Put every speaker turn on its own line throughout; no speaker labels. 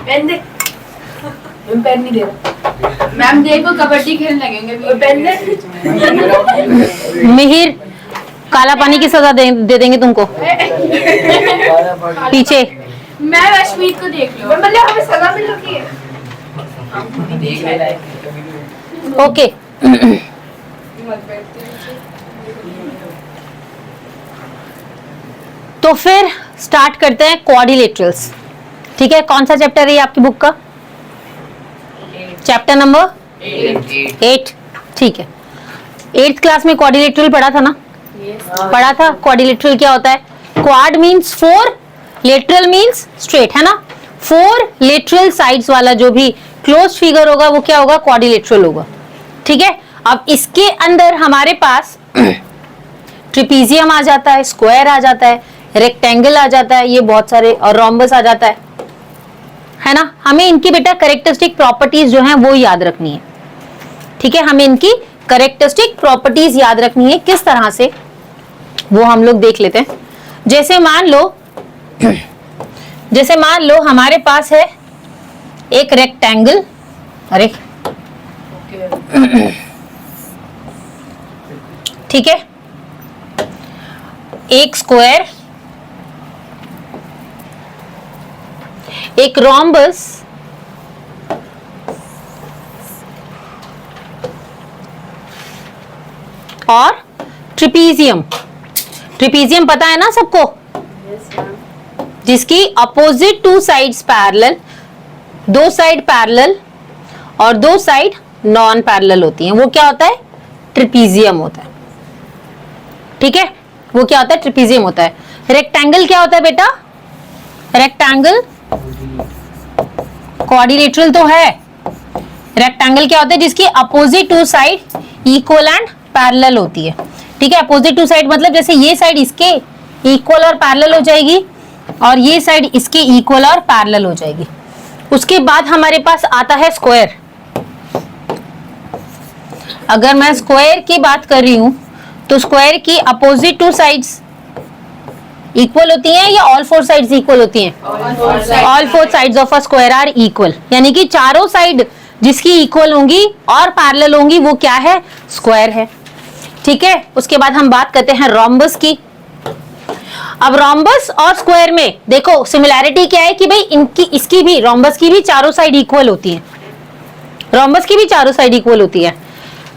Pen दे, pen नहीं दे रहा
ma'am देखो कबड्डी खेलने लगेंगे।
पेन दे।
मिहिर काला पानी की सजा दे देंगे तुमको। पीछे
मैं अश्मीत को देख लो।
मतलब हमें सजा मिल रही है।
ओके। तो फिर स्टार्ट करते हैं क्वाड्रिलेटरल्स। ठीक है, कौन सा चैप्टर है ये आपकी बुक का? Chapter number 8। ठीक है, 8th क्लास में क्वाड्रिलेटरल पढ़ा था ना? पढ़ा था। क्वाड्रिलेटरल क्या होता है? Quad means 4, lateral means straight, है ना? 4 लेटरल साइड्स वाला जो भी क्लोज फिगर होगा वो क्या होगा? क्वाड्रिलेटरल होगा। ठीक है, अब इसके अंदर हमारे पास ट्रिपीजियम आ जाता है, स्क्वायर आ जाता है, रेक्टेंगल आ जाता है, ये बहुत सारे, और रोम्बस आ जाता है ना? हमें इनकी बेटा कैरेक्टरिस्टिक प्रॉपर्टीज जो हैं वो याद रखनी है। ठीक है, हमें इनकी कैरेक्टरिस्टिक प्रॉपर्टीज याद रखनी है। किस तरह से, वो हम लोग देख लेते हैं। जैसे मान लो हमारे पास है एक रेक्टेंगल, अरे ठीक है, एक स्क्वायर, एक रोम्बस, और ट्रिपीजियम। ट्रिपीजियम पता है ना सबको? जिसकी opposite 2 sides parallel, 2 side parallel और 2 साइड नॉन पैरेलल होती हैं, वो क्या होता है? ट्रिपीजियम होता है। ठीक है, वो क्या होता है? ट्रिपीजियम होता है। रेक्टेंगल क्या होता है बेटा? रेक्टेंगल क्वाड्रिलेटरल तो है। रेक्टेंगल क्या होता है? जिसकी opposite 2 side equal and parallel होती है। ठीक है, अपोजिट 2 साइड मतलब जैसे ये साइड इसके इक्वल और पैरेलल हो जाएगी और ये साइड इसके इक्वल और पैरेलल हो जाएगी। उसके बाद हमारे पास आता है स्क्वायर। अगर मैं स्क्वायर की बात कर रही हूं तो स्क्वायर की अपोजिट 2 साइड्स इक्वल होती हैं या ऑल 4 साइड्स इक्वल होती हैं? All 4 sides of a square are equal, यानी कि चारों साइड जिसकी इक्वल होंगी और पैरेलल होंगी वो क्या है? स्क्वायर है। ठीक है, उसके बाद हम बात करते हैं रोम्बस की। अब रोम्बस और स्क्वायर में देखो सिमिलैरिटी क्या है कि भाई इनकी, इसकी भी, रोम्बस की भी चारों साइड इक्वल होती हैं। रोम्बस की भी चारों साइड इक्वल होती है,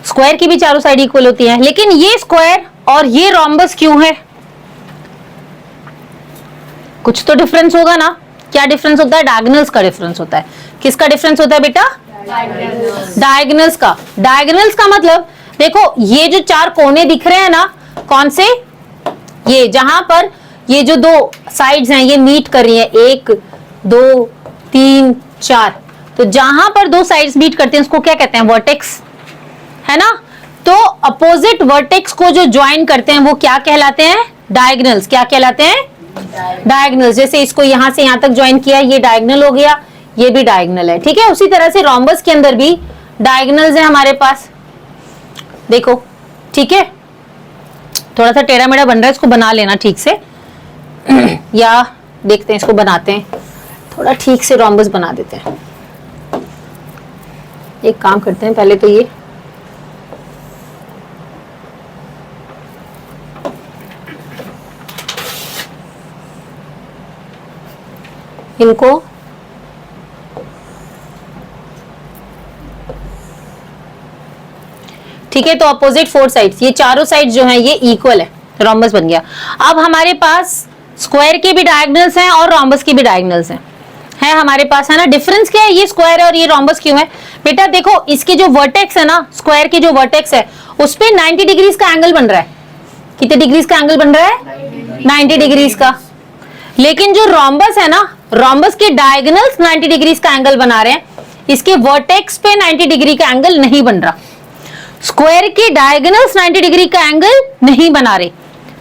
स्क्वायर की भी चारों साइड इक्वल होती है। लेकिन ये स्क्वायर और ये रोम्बस क्यों है? कुछ तो डिफरेंस होगा ना? क्या डिफरेंस होता है? डायगोनल्स का डिफरेंस होता है। किसका डिफरेंस होता है बेटा? डायगोनल्स का। डायगोनल्स का मतलब देखो ये जो 4 कोने दिख रहे हैं ना, कौन से? ये जहां पर ये जो 2 साइड्स हैं ये मीट कर रही हैं, 1 2 3 4, तो जहां पर 2 साइड्स मीट करते हैं उसको क्या कहते हैं? वर्टेक्स, है ना? तो अपोजिट वर्टेक्स को जो ज्वाइन करते हैं वो क्या कहलाते हैं? डायगोनल्स। क्या कहलाते हैं? डायगोनल्स। जैसे इसको यहां से यहां तक ज्वाइन किया, ये डायगोनल हो गया, ये भी डायगोनल है। ठीक है, उसी तरह से रोम्बस के अंदर भी डायगोनल्स है हमारे पास, देखो। ठीक है, थोड़ा सा टेढ़ा मेढ़ा बन रहा है, इसको बना लेना ठीक से या देखते हैं इसको बनाते हैं, थोड़ा ठीक से रोम्बस बना देते हैं। एक काम करते हैं, पहले तो ये इनको ठीक है, तो अपोजिट 4 साइड्स, ये चारों साइड्स जो हैं ये इक्वल है, रोम्बस बन गया। अब हमारे पास स्क्वायर के भी डायगोनल्स हैं और रोम्बस के भी डायगोनल्स हैं, है हमारे पास, है ना? डिफरेंस क्या है? ये स्क्वायर है और ये रोम्बस क्यों है बेटा? देखो इसके जो वर्टेक्स है ना, स्क्वायर के जो वर्टेक्स है उस पे 90 डिग्रीज का एंगल बन रहा है। कितने डिग्रीज का एंगल बन रहा है? 90 डिग्रीज का। लेकिन जो रोम्बस है ना, रोम्बस के डायगोनल्स 90 डिग्रीज का एंगल बना रहे हैं, इसके वर्टेक्स पे 90 डिग्री का एंगल नहीं बन रहा। स्क्वायर के डायगोनल्स 90 डिग्री का एंगल नहीं बना रहे।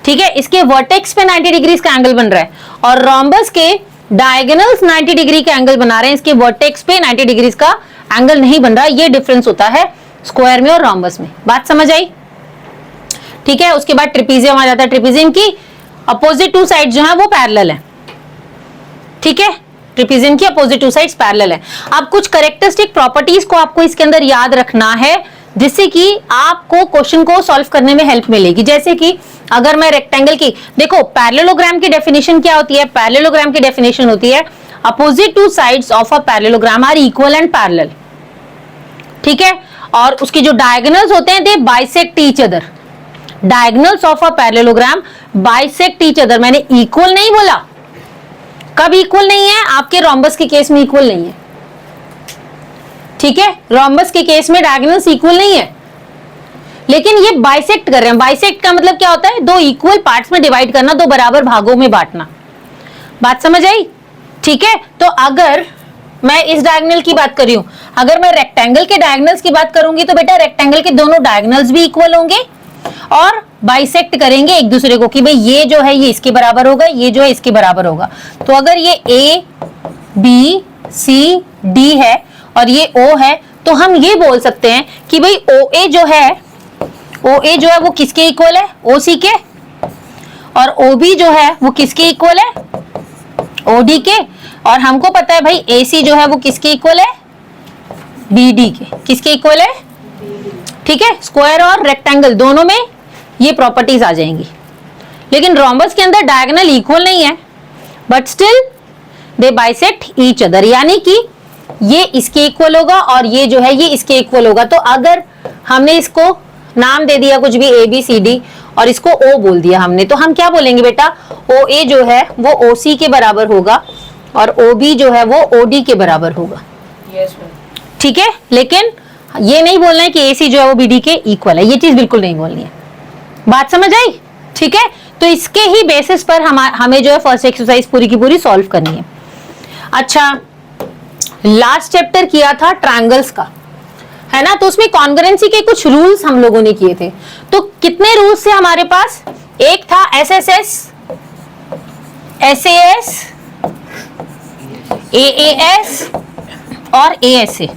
ठीक है, इसके वर्टेक्स पे 90 डिग्री का एंगल बन रहा है और रोम्बस के डायगोनल्स 90 डिग्री का एंगल बना रहे हैं, इसके वर्टेक्स पे 90 डिग्री का एंगल नहीं बन रहा। ये डिफरेंस होता है स्क्वायर में और रोम्बस में। बात समझ आई? ठीक है, उसके बाद ट्रिपीजियम आ जाता है। ट्रिपीजियम की अपोजिट 2 साइड जो है वो पैरेलल है। ठीक है, ट्रिपीजियम की अपोजिट टू साइड्स पैरेलल है। अब कुछ कैरेक्टरिस्टिक प्रॉपर्टीज को आपको इसके अंदर याद रखना है जिससे कि आपको क्वेश्चन को सॉल्व करने में हेल्प मिलेगी। जैसे कि अगर मैं रेक्टेंगल की, देखो पैरेललोग्राम की डेफिनेशन क्या होती है? पैरेललोग्राम की डेफिनेशन होती है opposite two sides of a parallelogram are equal and parallel, ठीक है, और उसकी जो डायगोनल्स होते हैं they bisect each other. Diagonals of a parallelogram bisect each other. मैंने इक्वल नहीं बोला, कब इक्वल नहीं है? आपके रोम्बस के केस में इक्वल नहीं है, ठीक है, रोम्बस के केस में डायगोनल्स इक्वल नहीं है, लेकिन ये बाइसेक्ट कर रहे हैं। बाइसेक्ट का मतलब क्या होता है? दो इक्वल पार्ट्स में डिवाइड करना, दो बराबर भागों में बांटना। बात समझ आई? ठीक है, तो अगर मैं इस डायगोनल की बात कर रही हूं, अगर मैं रेक्टेंगल के डायगोनल्स की बात करूंगी तो बेटा रेक्टेंगल के दोनों डायगोनल्स भी इक्वल होंगे और बाइसेक्ट करेंगे एक दूसरे को कि भाई ये जो है ये इसके बराबर होगा, ये जो है इसके बराबर होगा। तो अगर ये ए बी सी डी है और ये ओ है तो हम ये बोल सकते हैं कि भाई ओ ए जो है वो किसके इक्वल है? ओ सी के। और ओ बी जो है वो किसके इक्वल है? ओ डी के। और हमको पता है भाई ए सी जो है वो किसके इक्वल है? बी डी के। किसके इक्वल है? ठीक है, स्क्वायर और रेक्टेंगल दोनों में ये प्रॉपर्टीज आ जाएंगी। लेकिन रोम्बस के अंदर डायगोनल इक्वल नहीं है, but still they bisect each other, यानी कि ये इसके इक्वल होगा और ये जो है ये इसके इक्वल होगा। तो अगर हमने इसको नाम दे दिया कुछ भी ए बी सी डी और इसको ओ बोल दिया हमने, तो हम क्या बोलेंगे बेटा? ओ ए जो है वो ओ सी के बराबर होगा और ओ बी जो है वो ओ डी के बराबर होगा।
Yes ma'am.
ठीक है, लेकिन ये नहीं बोलना है कि ए सी जो है वो बी डी के इक्वल है, ये चीज बिल्कुल नहीं बोलनी है। बात समझ आई? ठीक है, तो इसके ही बेसिस पर हमें जो है फर्स्ट एक्सरसाइज पूरी की पूरी सॉल्व करनी है। अच्छा, लास्ट चैप्टर किया था ट्रायंगल्स का, है ना, तो उसमें कॉन्ग्रुएंसी के कुछ रूल्स हम लोगों ने किए थे। तो कितने रूल्स थे हमारे पास? एक था एसएसएस, एसएएस, एएएस और एएसए।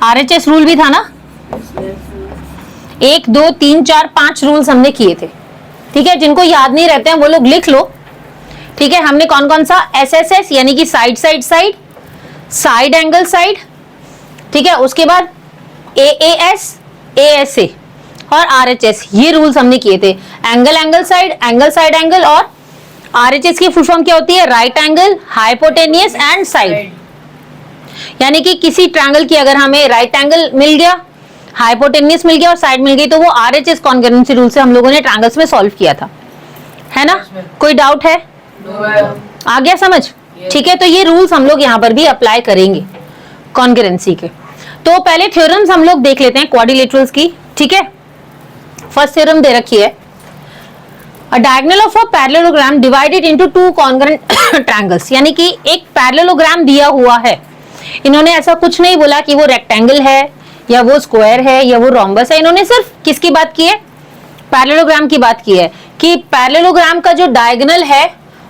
आरएचएस रूल भी था ना? 1 2 3 4 5 रूल्स हमने किए थे। ठीक है, जिनको याद नहीं रहते हैं वो लोग लिख लो। ठीक है, हमने कौन कौन सा? एसएसएस यानी कि side side side, side angle side, ठीक है, उसके बाद एएएस, एएसए और आरएचएस, ये रूल्स हमने किए थे। एंगल एंगल साइड एंगल, और आरएचएस की फुल फॉर्म क्या होती है? Right angle, hypotenuse and side. यानी कि किसी ट्रायंगल की अगर हमें राइट एंगल मिल गया, हाइपोटेनियस मिल गया और साइड मिल गई तो वो आरएचएस कॉन्ग्रुएंसी रूल से हम लोगों ने ट्रायंगल्स में सॉल्व किया था, है ना? कोई डाउट है? आ गया समझ? ठीक है, तो ये रूल्स हम लोग यहाँ पर भी अप्लाई करेंगे कॉन्ग्रुएंसी के। तो पहले थ्योरम्स हम लोग देख लेते हैं क्वाड्रिलेटरल्स की। ठीक है, फर्स्ट थ्योरम दे रखी है, A diagonal of a parallelogram divided into two congruent triangles, यानी कि एक पैरेललोग्राम दिया हुआ है। इन्होंने ऐसा कुछ नहीं बोला कि वो रेक्टेंगल है या वो स्क्वायर है या वो रोम्बस है, इन्होंने सिर्फ किसकी बात की है? पैरेललोग्राम की बात की है कि पैरेललोग्राम का जो डायगोनल है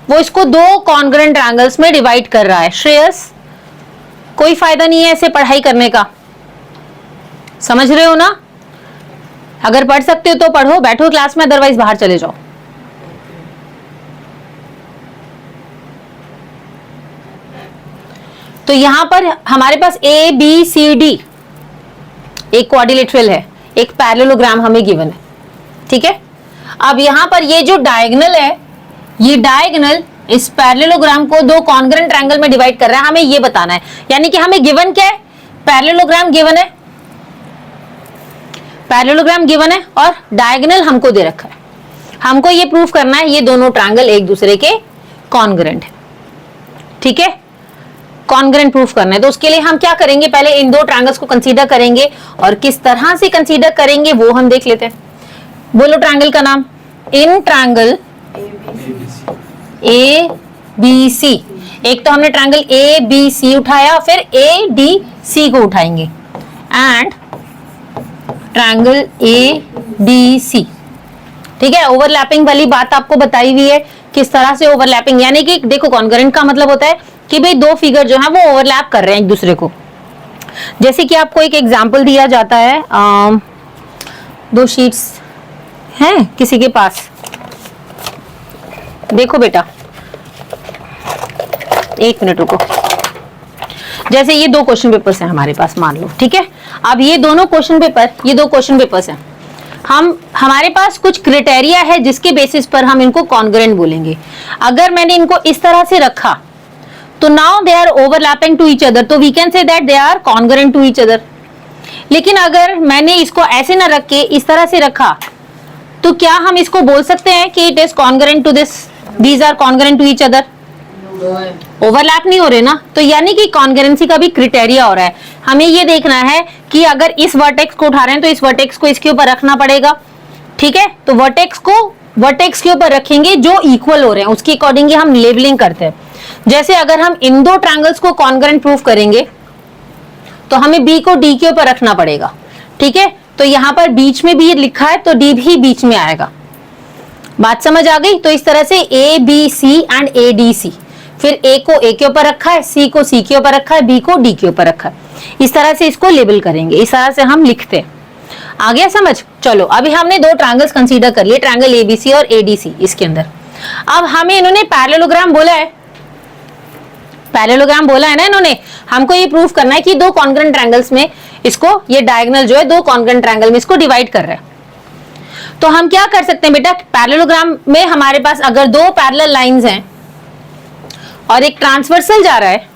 वो इसको दो कॉन्ग्रुएंट ट्रायंगल्स में डिवाइड कर रहा है। श्रेयस, कोई फायदा नहीं है ऐसे पढ़ाई करने का, समझ रहे हो ना? अगर पढ़ सकते हो तो पढ़ो, बैठो क्लास में, अदरवाइज बाहर चले जाओ। तो यहां पर हमारे पास ए बी सी डी एक क्वाड्रिलेटरल है, एक पैरेललोग्राम हमें गिवन है। ठीक है, अब यहां पर ये जो डायगोनल है, ये डायगोनल इस पैरेललोग्राम को दो कॉन्ग्रुएंट ट्रायंगल में डिवाइड कर रहा है, हमें ये बताना है। यानी कि हमें गिवन क्या है? पैरेललोग्राम गिवन है, पैरेललोग्राम गिवन है और डायगोनल हमको दे रखा है। हमको ये प्रूफ करना है ये दोनों ट्रायंगल एक दूसरे के कॉन्ग्रुएंट है। ठीक है, कॉन्ग्रुएंट प्रूफ करना है, तो उसके लिए हम क्या करेंगे? पहले इन दो ट्रायंगल्स को कंसीडर करेंगे और किस तरह से कंसीडर करेंगे वो हम देख लेते हैं। बोलो ट्रायंगल का नाम। इन ट्रायंगल ए बी सी, एक तो हमने ट्रायंगल ए बी सी उठाया, फिर ए डी सी को उठाएंगे, and triangle A D C. ठीक है, ओवरलैपिंग वाली बात आपको बताई हुई है, किस तरह से ओवरलैपिंग, यानी कि देखो कॉन्ग्रुएंट का मतलब होता है कि भाई दो फिगर जो है वो ओवरलैप कर रहे हैं एक दूसरे को। जैसे कि आपको एक एग्जांपल दिया जाता है, दो शीट्स हैं किसी के पास, देखो बेटा एक मिनट रुको। जैसे ये 2 क्वेश्चन पेपर्स हैं हमारे पास, मान लो, ठीक है। अब ये दोनों क्वेश्चन पेपर, ये 2 क्वेश्चन पेपर्स हैं। हमारे पास कुछ क्राइटेरिया है जिसके बेसिस पर हम इनको कॉन्ग्रुएंट बोलेंगे। अगर मैंने इनको इस तरह से रखा तो now they are overlapping to each other, तो we can say that they are congruent to each other. लेकिन अगर मैंने इसको ऐसे ना रख के इस तरह से रखा तो क्या हम इसको बोल सकते हैं कि it is congruent to this, these are congruent to each other? Overlap नहीं हो रहे ना, तो यानी कि कॉन्ग्रुएंसी का भी क्राइटेरिया हो रहा है। हमें ये देखना है कि अगर इस वर्टेक्स को उठा रहे हैं तो इस वर्टेक्स को इसके ऊपर रखना पड़ेगा, ठीक है। तो वर्टेक्स को वर्टेक्स के ऊपर रखेंगे जो इक्वल हो रहे हैं, उसके अकॉर्डिंग हम लेबलिंग करते हैं। जैसे अगर हम इन 2 ट्रायंगल्स को कॉन्ग्रुएंट प्रूफ करेंगे तो हमें बी को डी के ऊपर रखना पड़ेगा, ठीक है। तो यहां पर बीच में भी लिखा है तो डी भी बीच में आएगा। बात समझ आ गई? तो इस तरह से A B C and A D C, फिर ए को ए के ऊपर रखा है, सी को सी के ऊपर रखा है, बी को डी के ऊपर रखा है। इस तरह से इसको लेबल करेंगे, इस तरह से हम लिखते हैं। आ गया समझ? चलो अभी हमने 2 ट्रायंगल्स कंसीडर कर लिए, ट्रायंगल एबीसी और एडीसी। इसके अंदर अब हमें इन्होंने पैरेललोग्राम बोला है, पैरेललोग्राम बोला है ना इन्होंने। हमको ये प्रूफ करना है कि 2 कॉन्ग्रुएंट ट्रायंगल्स में इसको, ये डायगोनल जो है 2 कॉन्ग्रुएंट ट्रायंगल में इसको डिवाइड कर रहा है। तो हम क्या कर सकते हैं बेटा, पैरेललोग्राम में हमारे पास अगर 2 पैरेलल लाइंस हैं और एक ट्रांसवर्सल जा रहा है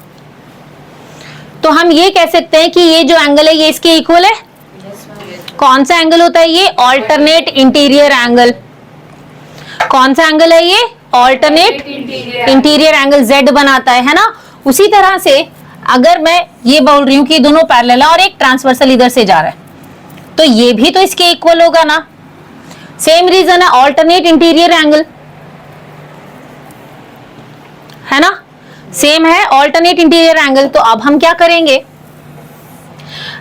तो हम ये कह सकते हैं कि ये जो एंगल है ये इसके इक्वल है। कौन सा एंगल होता है ये? Alternate interior angle. कौन सा एंगल है ये? ऑल्टरनेट इंटीरियर एंगल Z बनाता है ना। उसी तरह से अगर मैं ये बोल रही हूं कि दोनों पैरेलल है और एक ट्रांसवर्सल इधर से जा रहा है तो ये भी तो इसके इक्वल होगा ना। सेम रीजन है, ऑल्टरनेट इंटीरियर एंगल है ना, सेम है ऑल्टरनेट इंटीरियर एंगल। तो अब हम क्या करेंगे,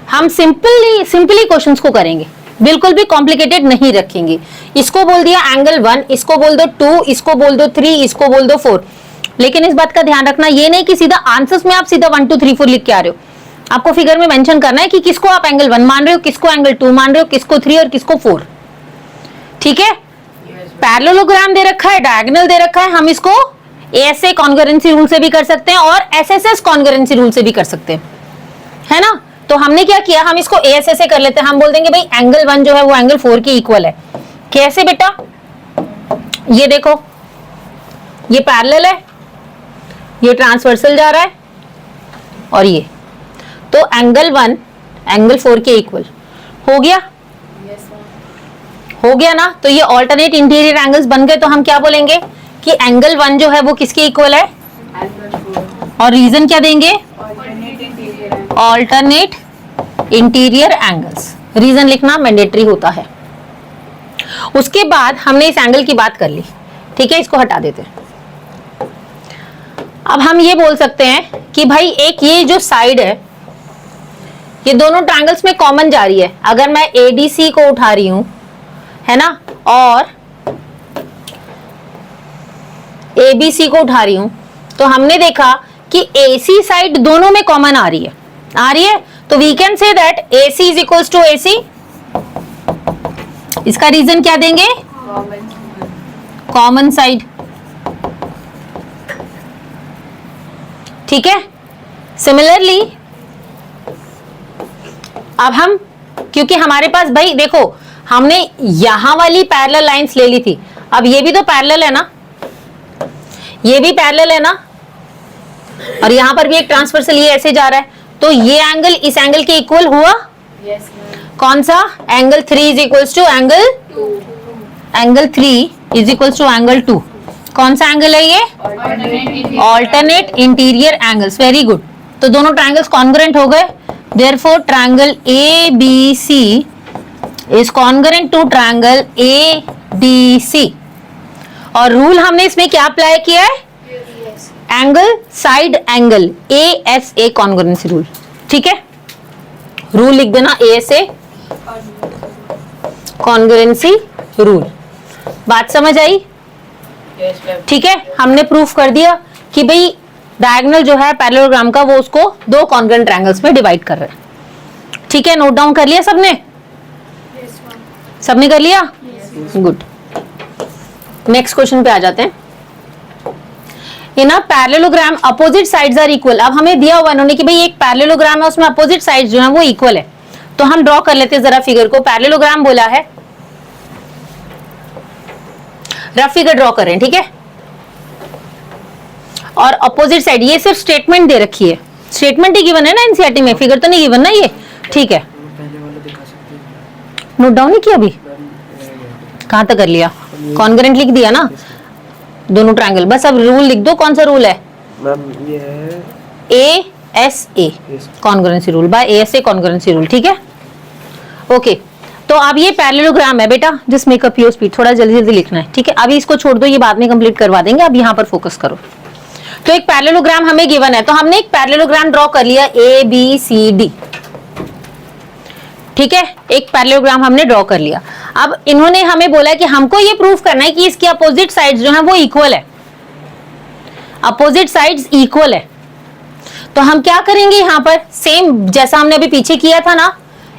हम सिंपली क्वेश्चंस को करेंगे, बिल्कुल भी कॉम्प्लिकेटेड नहीं रखेंगे। इसको बोल दिया एंगल 1, इसको बोल दो 2, इसको बोल दो 3, इसको बोल दो 4। लेकिन इस बात का ध्यान रखना ये नहीं कि सीधा आंसर्स में आप सीधा 1 2 3 4 लिख के आ रहे हो। आपको फिगर में मेंशन करना है कि किसको आप एंगल 1 मान रहे हो, किसको एंगल 2 मान रहे हो, किसको 3 और किसको 4, ठीक है। पैरेललोग्राम दे रखा है, डायगोनल दे रखा है, हम इसको एएसए कॉन्ग्रुएंसी रूल से भी कर सकते हैं और एसएसएस कॉन्ग्रुएंसी रूल से भी कर सकते हैं, है ना। तो हमने क्या किया, हम इसको एएसए से कर लेते हैं। हम बोल देंगे भाई एंगल 1 जो है वो एंगल 4 के इक्वल है। कैसे बेटा, ये देखो ये पैरेलल है, ये ट्रांसवर्सल जा रहा है और ये, तो एंगल 1 एंगल 4 के इक्वल हो गया, हो गया ना। तो ये ऑल्टरनेट इंटीरियर एंगल्स बन गए। तो हम क्या बोलेंगे कि एंगल 1 जो है वो किसके इक्वल है, और रीजन क्या देंगे, ऑल्टरनेट इंटीरियर एंगल्स। रीजन लिखना मैंडेटरी होता है। उसके बाद हमने इस एंगल की बात कर ली, ठीक है, इसको हटा देते हैं। अब हम ये बोल सकते हैं कि भाई एक ये जो साइड है ये दोनों ट्रायंगल्स में कॉमन जा रही है। अगर मैं एडीसी को उठा रही हूं, है ना, और एबीसी को उठा रही हूं, तो हमने देखा कि एसी साइड दोनों में कॉमन आ रही है, तो we can say that AC is equals to AC। इसका रीजन क्या देंगे, कॉमन साइड, ठीक है। सिमिलरली अब हम, क्योंकि हमारे पास भाई देखो हमने यहां वाली पैरेलल लाइंस ले ली थी, अब ये भी तो पैरेलल है ना, ये भी पैरेलल है ना, और यहां पर भी एक ट्रांसवर्सल ये ऐसे जा रहा है, तो ये एंगल इस एंगल के इक्वल हुआ।
Yes,
कौन सा, angle 3 is equals to angle 3 is equals to angle 2। कौन सा एंगल है ये, alternate interior angles. Very good. तो दोनों ट्रायंगल्स कॉन्ग्रुएंट हो गए। Therefore triangle ABC is congruent to triangle ADC। और रूल हमने इसमें क्या अप्लाई किया है, angle side angle ASA congruency rule, ठीक है। रूल लिख देना ASA कॉन्ग्रुएंसी रूल। बात समझ आई, ठीक है। हमने प्रूफ कर दिया कि भाई डायगोनल जो है पैरेललोग्राम का वो उसको 2 कॉन्ग्रुएंट ट्रायंगल्स में डिवाइड कर रहे हैं, ठीक है। नोट डाउन कर लिया सबने, सबने कर लिया, गुड। नेक्स्ट क्वेश्चन पे आ जाते हैं। In a parallelogram opposite sides are equal. अब हमें दिया हुआ इन्होंने कि भाई एक पैरेललोग्राम है, उसमें अपोजिट साइड्स जो है वो इक्वल है। तो हम ड्रॉ कर लेते हैं जरा फिगर को। पैरेललोग्राम बोला है, रफ फिगर ड्रॉ करें, ठीक है। और अपोजिट साइड, ये सिर्फ स्टेटमेंट दे रखी है, स्टेटमेंट ही गिवन है ना एनसीईआरटी में, फिगर तो नहीं गिवन ना ये, ठीक है। नोट डाउन नहीं किया अभी, कहां तक कर लिया? कॉन्ग्रेंट लिख दिया ना, दोनों ट्रायंगल। बस अब रूल लिख दो, कौन सा रूल है?
मैम ये है
ASA congruency rule, by ASA congruency rule, ठीक है। ओके, तो अब ये पैरेललोग्राम है बेटा, just make up your speed, थोड़ा जल्दी जल्दी लिखना है, ठीक है। अभी इसको छोड़ दो, ये बाद में कंप्लीट करवा देंगे, अब यहाँ पर फोकस करो। तो एक पैरेललोग्राम हमें गिवन है, तो हमने एक पैरेललोग्राम ड्रॉ कर लिया ABCD, ठीक है। एक पैरेललोग्राम हमने ड्रॉ कर लिया। अब इन्होंने हमें बोला कि हमको ये प्रूफ करना है कि इसकी अपोजिट साइड्स जो है वो इक्वल है, अपोजिट साइड्स इक्वल है। तो हम क्या करेंगे यहाँ पर, सेम जैसा हमने अभी पीछे किया था ना,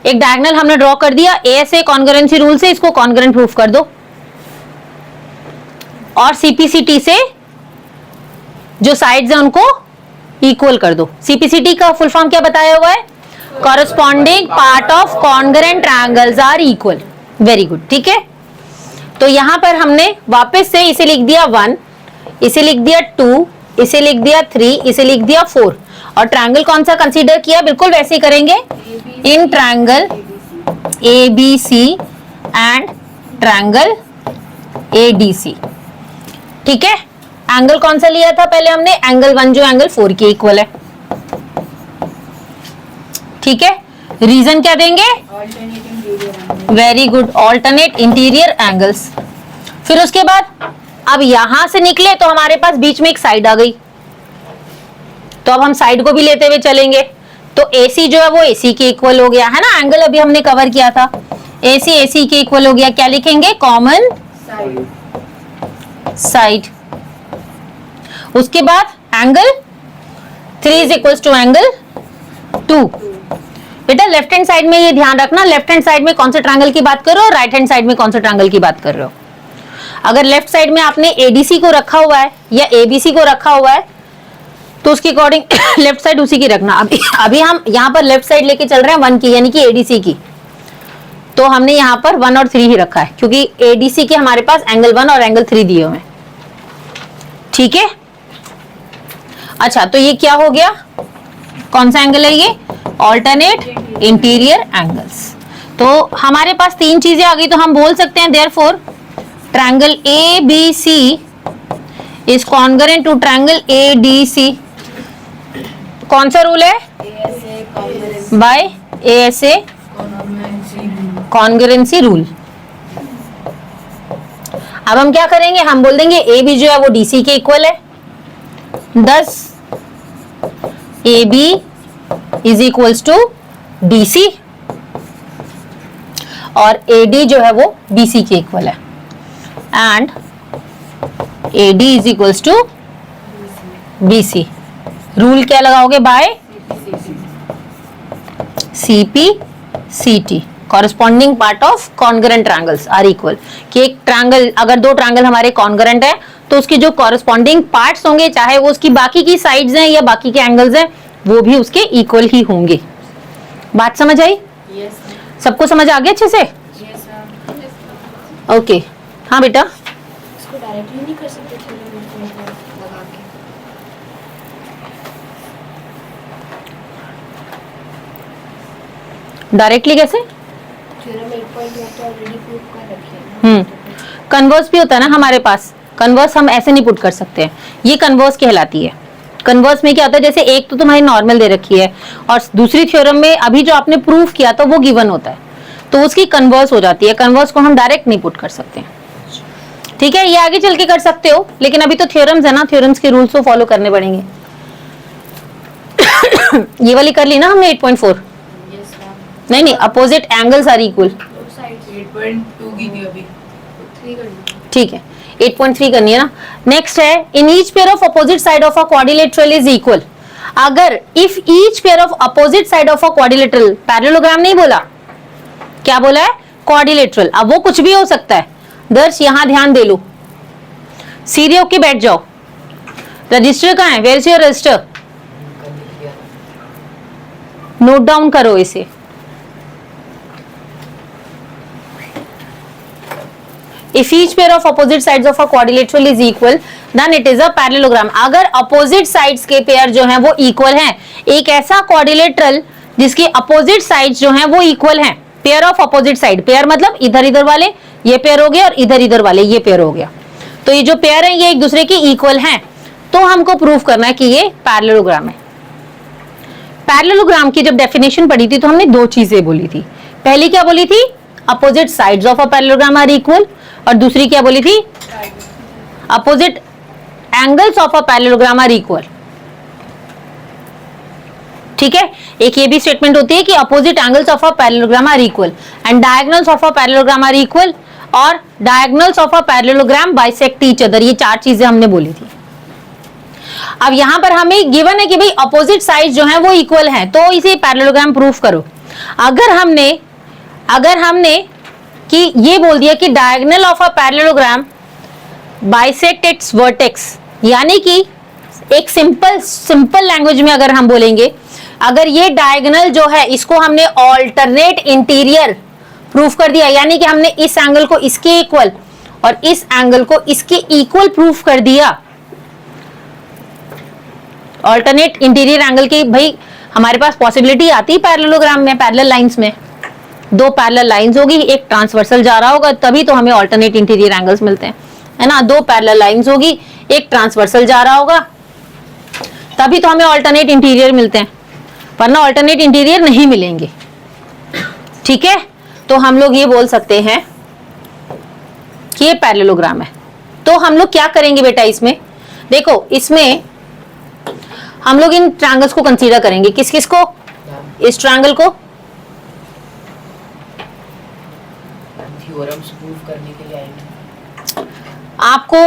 एक डायगोनल हमने ड्रॉ कर दिया, ASA कॉन्ग्रुएंसी रूल से इसको कॉन्ग्रुएंट प्रूफ कर दो, और CPCT से जो साइड्स हैं उनको इक्वल कर दो। CPCT का फुल फॉर्म क्या बताया हुआ है? Corresponding part of congruent triangles are equal. Very good, ठीक है। तो यहां पर हमने वापस से इसे लिख दिया 1, इसे लिख दिया 2, इसे लिख दिया 3, इसे लिख दिया 4, और ट्रायंगल कौन सा कंसीडर किया? बिल्कुल वैसे ही करेंगे, in triangle ABC and triangle ADC, ठीक है। एंगल कौन सा लिया था पहले हमने? एंगल 1 जो एंगल 4 के इक्वल है, ठीक है। रीजन क्या देंगे? Very good, alternate interior angles. फिर उसके बाद अब यहां से निकले तो हमारे पास बीच में एक साइड आ गई, तो अब हम साइड को भी लेते हुए चलेंगे। तो AC जो है वो AC के इक्वल हो गया है ना, एंगल अभी हमने कवर किया था, AC AC के इक्वल हो गया। क्या लिखेंगे? Common side. उसके बाद angle 3 is equal to angle 2। बेटा लेफ्ट हैंड साइड में ये ध्यान रखना, लेफ्ट हैंड साइड में कौन से ट्रायंगल की बात कर रहे हो, राइट हैंड साइड में कौन से ट्रायंगल की बात कर रहे हो। अगर लेफ्ट साइड में आपने ADC को रखा हुआ है या ABC को रखा हुआ है तो उसके अकॉर्डिंग लेफ्ट साइड उसी की रखना। अभी हम यहाँ पर लेफ्ट साइड लेके चल रहे हैं 1 की, यानी कि ADC की, तो हमने यहाँ पर 1 और 3 ही रखा है, क्योंकि ADC के हमारे पास एंगल 1 और एंगल 3 दिए हुए हैं, ठीक है। अच्छा, तो ये क्या हो गया, कौन सा एंगल है ये? Alternate interior angles. तो हमारे पास 3 चीजें आ गई, तो हम बोल सकते हैं therefore triangle ABC is congruent to triangle ADC। कौन सा रूल है? By ASA congruency rule. अब हम क्या करेंगे, हम बोल देंगे AB जो है वो DC के इक्वल है, 10 AB is equals to DC, और AD जो है वो BC के इक्वल है, and AD is equals to BC। Rule क्या लगाओगे? By CPCT, corresponding part of congruent triangles are equal. कि एक ट्रायंगल, अगर 2 ट्रायंगल हमारे कॉन्ग्रुएंट है तो उसके जो कॉरेस्पॉन्डिंग पार्ट्स होंगे, चाहे वो उसकी बाकी की साइड्स हैं या बाकी के एंगल्स हैं, वो भी उसके इक्वल ही होंगे। बात समझ आई? सबको समझ आ गया अच्छे से? ओके, हाँ बेटा।
इसको डायरेक्टली नहीं कर सकते थे लगा के।
डायरेक्टली कैसे?
थ्योरम 8.1 तो ऑलरेडी प्रूव कर रखे हैं।
कन्वर्स भी होता है ना हमारे पास, कन्वर्स हम ऐसे नहीं पुट कर सकते हैं, ये कन्वर्स कहलाती है। कन्वर्स में क्या होता है, जैसे एक तो तुम्हारी नॉर्मल दे रखी है और दूसरी थ्योरम में अभी जो आपने प्रूफ किया था वो गिवन होता है, तो उसकी कन्वर्स हो जाती है। कन्वर्स को हम डायरेक्ट नहीं पुट कर सकते हैं, ठीक है। ये आगे चल के कर सकते हो, लेकिन अभी तो थ्योरम्स है ना, थ्योरम्स के रूल्स को फॉलो करने पड़ेंगे। ये वाली कर ली ना हमने 8.4। नहीं नहीं, अपोजिट एंगल्स आर इक्वल,
8.2 की थी अभी,
ठीक है। 8.3 करनी है ना। नेक्स्ट है, in each pair of opposite side of a quadrilateral is equal. अगर if each pair of opposite side of a quadrilateral, parallelogram नहीं बोला, क्या बोला है? क्वाड्रिलेटरल। अब वो कुछ भी हो सकता है। दर्श यहां ध्यान दे लो, सीधे होके बैठ जाओ। रजिस्टर कहाँ है? Where is your register? Note down करो इसे। If each pair of opposite sides of a quadrilateral is equal, then it is a parallelogram. अगर opposite sides के पेयर जो हैं वो equal हैं, एक ऐसा quadrilateral जिसकी opposite sides जो हैं वो equal हैं, pair of opposite side, pair मतलब इधर इधर वाले ये पेयर हो गया और इधर इधर वाले ये पेयर हो गया, तो ये जो पेयर हैं ये एक दूसरे की equal हैं, तो हमको प्रूव करना है कि ये पैरेललोग्राम है। पैरेललोग्राम की जब डेफिनेशन पढ़ी थी तो हमने दो चीजें बोली थी। पहली क्या बोली थी? Opposite sides of a parallelogram are equal, और दूसरी क्या बोली थी? Opposite angles of a parallelogram are equal. ठीक है, एक ये भी स्टेटमेंट होती है कि opposite angles of a parallelogram are equal and diagonals of a parallelogram are equal, और diagonals of a parallelogram bisect each other. ये चार चीजें हमने बोली थी। अब यहां पर हमें गिवन है कि भाई अपोजिट साइड जो है वो इक्वल है, तो इसे पैरेललोग्राम प्रूफ करो। अगर हमने कि ये बोल दिया कि diagonal of a parallelogram bisect it's vertex, यानी कि एक सिंपल लैंग्वेज में अगर हम बोलेंगे, अगर ये डायगोनल जो है इसको हमने ऑल्टरनेट इंटीरियर प्रूफ कर दिया, यानी कि हमने इस एंगल को इसके इक्वल और इस एंगल को इसके इक्वल प्रूफ कर दिया। ऑल्टरनेट इंटीरियर एंगल की भाई हमारे पास पॉसिबिलिटी आती है पैरेललोग्राम में, पैरेलल लाइंस में दो पैरेलल लाइंस होगी, एक ट्रांसवर्सल जा रहा होगा, तभी तो हमें ऑल्टरनेट इंटीरियर एंगल्स मिलते हैं, है ना। दो पैरेलल लाइंस होगी, एक ट्रांसवर्सल जा रहा होगा, तभी तो हमें ऑल्टरनेट इंटीरियर मिलते हैं, वरना ऑल्टरनेट इंटीरियर नहीं मिलेंगे। ठीक है, तो हम लोग ये बोल सकते हैं कि ये पैरेललोग्राम है। तो हम लोग क्या करेंगे बेटा इसमें? देखो, इसमें हम लोग इन ट्रायंगल्स को कंसीडर करेंगे। किस किस को? इस ट्रायंगल को
थ्योरम्स प्रूव करने के लिए आएंगे।
आपको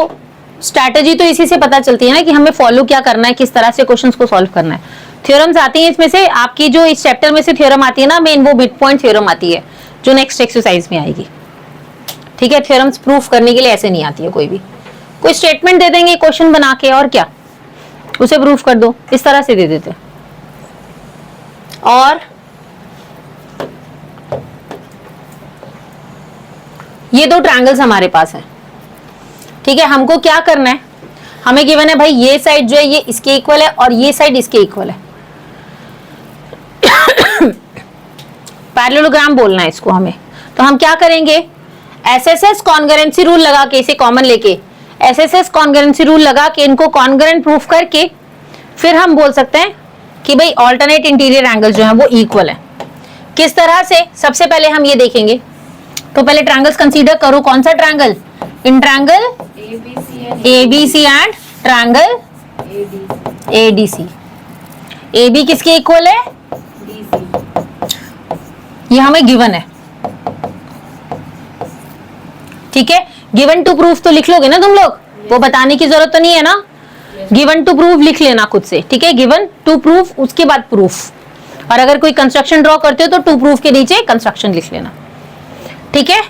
स्ट्रैटेजी तो इसी से पता चलती है ना कि हमें फॉलो क्या करना है, किस तरह से क्वेश्चंस को सॉल्व करना है। थ्योरम्स आती हैं इसमें से, आपकी जो इस चैप्टर में से थ्योरम आती है ना मेन, वो मिड पॉइंट थ्योरम आती है जो नेक्स्ट एक्सरसाइज में आएगी। ठीक है, थ्योरम्स प्रूफ करने के लिए ऐसे नहीं आती है, कोई स्टेटमेंट दे देंगे क्वेश्चन बना के, और क्या, उसे प्रूफ कर दो, इस तरह से दे देते। और ये दो ट्रायंगल्स हमारे पास हैं। ठीक है, हमको क्या करना है? हमें गिवन है भाई ये साइड जो है ये इसके इक्वल है और ये साइड इसके इक्वल है। पैरेललोग्राम बोलना है इसको हमें, तो हम क्या करेंगे? एसएसएस कॉन्ग्रुएंसी रूल लगा के, इसे कॉमन लेके एसएसएस कॉन्ग्रुएंसी रूल लगा के इनको कॉन्ग्रुएंट प्रूफ करके फिर हम बोल सकते हैं कि भाई ऑल्टरनेट इंटीरियर एंगल जो है वो इक्वल है। किस तरह से? सबसे पहले हम ये देखेंगे, तो पहले ट्रायंगल्स कंसीडर करो। कौन सा triangle? In triangle ABC and triangle ADC. AB किसके इक्वल है? ये हमें गिवन है। ठीक है, गिवन टू प्रूफ तो लिख लोगे ना तुम लोग, वो बताने की जरूरत तो नहीं है ना। गिवन टू प्रूफ लिख लेना खुद से। ठीक है, गिवन टू प्रूफ, उसके बाद प्रूफ, और अगर कोई कंस्ट्रक्शन ड्रॉ करते हो तो टू प्रूफ के नीचे कंस्ट्रक्शन लिख लेना। ठीक है,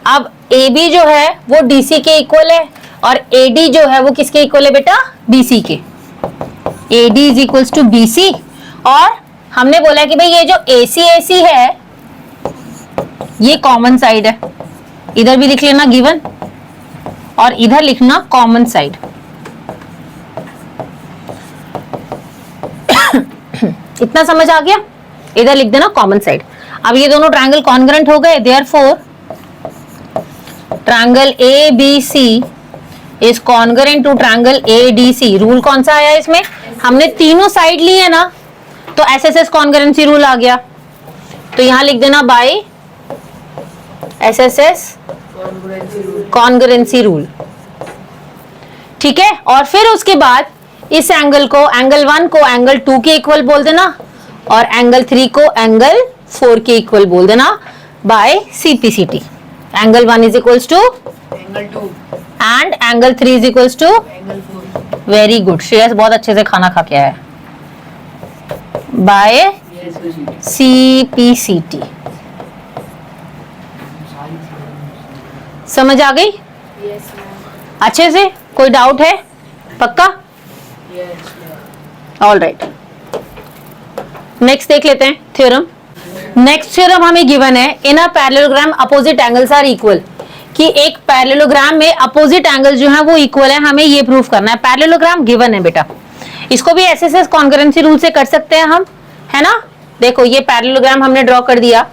अब AB जो है वो DC के इक्वल है और AD जो है वो किसके इक्वल है बेटा? BC के। AD is equals to BC, और हमने बोला कि भाई ये जो AC है ये कॉमन साइड है, इधर भी लिख लेना गिवन, और इधर लिखना कॉमन साइड। इतना समझ आ गया? इधर लिख देना कॉमन साइड। अब ये दोनों ट्रायंगल कॉन्ग्रुएंट हो गए, therefore triangle ABC is congruent to triangle ADC। Rule कौन सा आया इसमें? हमने तीनों साइड ली है ना, तो एसएसएस कॉन्ग्रुएंसी रूल आ गया, तो यहां लिख देना बाय एसएसएस कॉन्ग्रुएंसी रूल। ठीक है, और फिर उसके बाद इस एंगल को, एंगल 1 को एंगल 2 के इक्वल बोल देना, और एंगल 3 को एंगल 4 के इक्वल बोल देना by CPCT। Angle 1 is equals to
angle 2
and angle 3 is equals to
angle 4।
Very good, Shreyas बहुत अच्छे से खाना खा के आया है। By CPCT। समझ आ गई
यस मैम।
अच्छे से? कोई डाउट है? पक्का? ऑल राइट, नेक्स्ट देख लेते हैं थ्योरम। नेक्स्ट थ्योरम हमें गिवन है in a parallelogram opposite angles are equal, कि एक पैरेललोग्राम में अपोजिट एंगल जो है वो इक्वल है, हमें ये प्रूफ करना है। पैरेललोग्राम गिवन है बेटा, इसको भी एसएसएस कॉन्करेंसी रूल से कर सकते हैं हम, है ना। देखो ये पैरेललोग्राम हमने ड्रॉ कर दिया,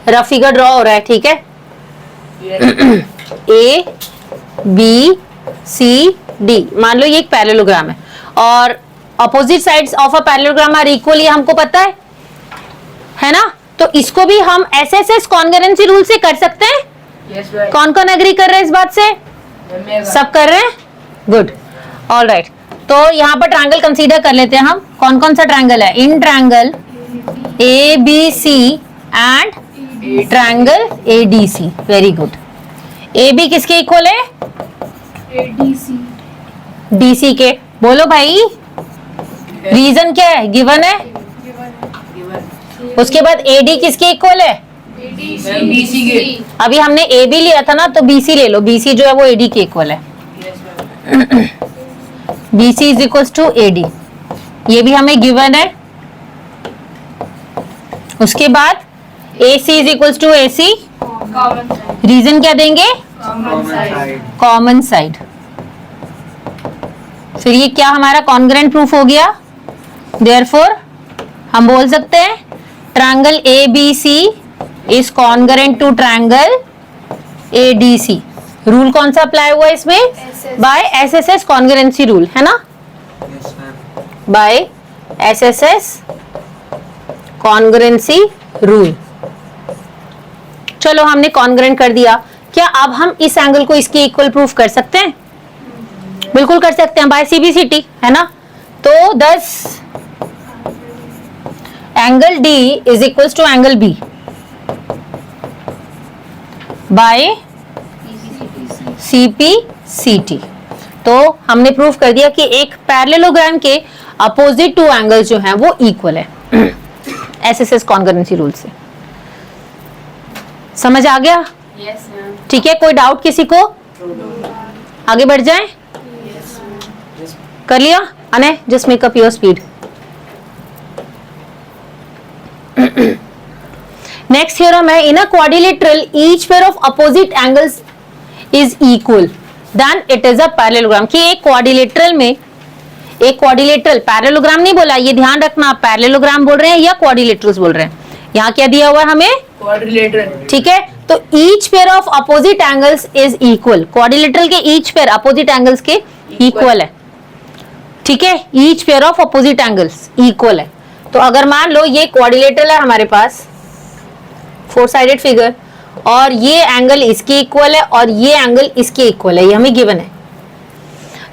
रफ फिगर ड्रॉ हो रहा है, ठीक है। ए बी सी डी, मान लो ये एक पैरेललोग्राम है और opposite sides of a parallelogram are equal, ये हमको पता है ना। तो इसको भी हम एसएसएस कॉन्करेंसी रूल से कर सकते हैं। कौन कौन एग्री कर रहे हैं इस बात से? सब कर रहे हैं, गुड, ऑल राइट। तो यहाँ पर ट्रायंगल कंसीडर कर लेते हैं हम। कौन कौन सा ट्रायंगल है? In triangle A B C and triangle A D C, very good. A B किसके इक्वल है? डी सी के। बोलो भाई, रीजन क्या है? गिवन है। उसके बाद ए डी किसके इक्वल है?
BC के।
अभी हमने ए बी लिया था ना, तो बी सी ले लो, बी सी जो है वो ए डी के इक्वल है। B C is equal to A D, ये भी हमें गिवन है। उसके बाद A C is equal to A C, reason क्या देंगे? Common side. फिर ये क्या हमारा कॉन्ग्रेंट प्रूफ हो गया। देयरफॉर हम बोल सकते हैं triangle A B C is congruent to triangle A D C. Rule कौन सा अप्लाई हुआ इसमें? बाय एसएसएस कॉन्ग्रेंसी रूल, है ना, बाय एसएसएस कॉन्ग्रेंसी रूल। चलो हमने कॉन्ग्रेंट कर दिया। क्या अब हम इस एंगल को इसके इक्वल प्रूफ कर सकते हैं? बिल्कुल कर सकते हैं, बाय सीबीसीटी, है ना। तो 10 angle D is equal to angle B by CPCT. तो हमने प्रूफ कर दिया कि एक पैरेललोग्राम के अपोजिट टू एंगल्स जो हैं वो इक्वल है एसएसएस कॉन्करेंसी रूल से। समझ आ गया?
Yes ma'am.
ठीक है, कोई डाउट किसी को? आगे बढ़ जाएं? कर लिया? And just make up your speed. Next theorem है in a quadrilateral each pair of opposite angles is equal then it is a parallelogram. कि एक क्वाड्रिलेटरल में, एक क्वाड्रिलेटरल, पैरेललोग्राम नहीं बोला, ये ध्यान रखना, पैरेललोग्राम बोल रहे हैं या क्वाड्रिलेटरल्स बोल रहे हैं। यहाँ क्या दिया हुआ है हमें?
क्वाड्रिलेटरल।
ठीक है, तो each pair of opposite angles is equal. Quadrilateral के ईच पेयर अपोजिट एंगल्स के इक्वल है, ठीक है। Each pair of opposite angles equal है। तो अगर मान लो ये क्वाड्रिलेटरल है हमारे पास, 4 साइडेड फिगर, और ये एंगल इसके इक्वल है और ये एंगल इसके इक्वल है, ये हमें गिवन है।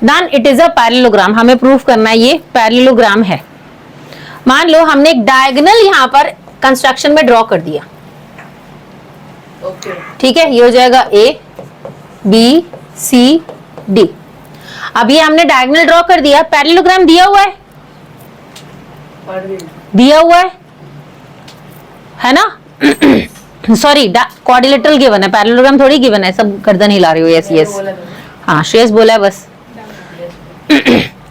Then it is a parallelogram. हमें प्रूफ करना है ये पैरेललोग्राम है। मान लो हमने एक डायगोनल यहाँ पर कंस्ट्रक्शन में ड्रॉ कर दिया,
ओके,
ठीक है। ये हो जाएगा ए बी सी डी। अब ये हमने डायगोनल ड्रॉ कर दिया, पैरेललोग्राम दिया हुआ है ना सॉरी, क्वाड्रिलेटरल गिवन है, पैरेललोग्राम थोड़ी गिवन है। सब गर्दन हिला रही हो, यस यस, हाँ श्रेयस बोला है बस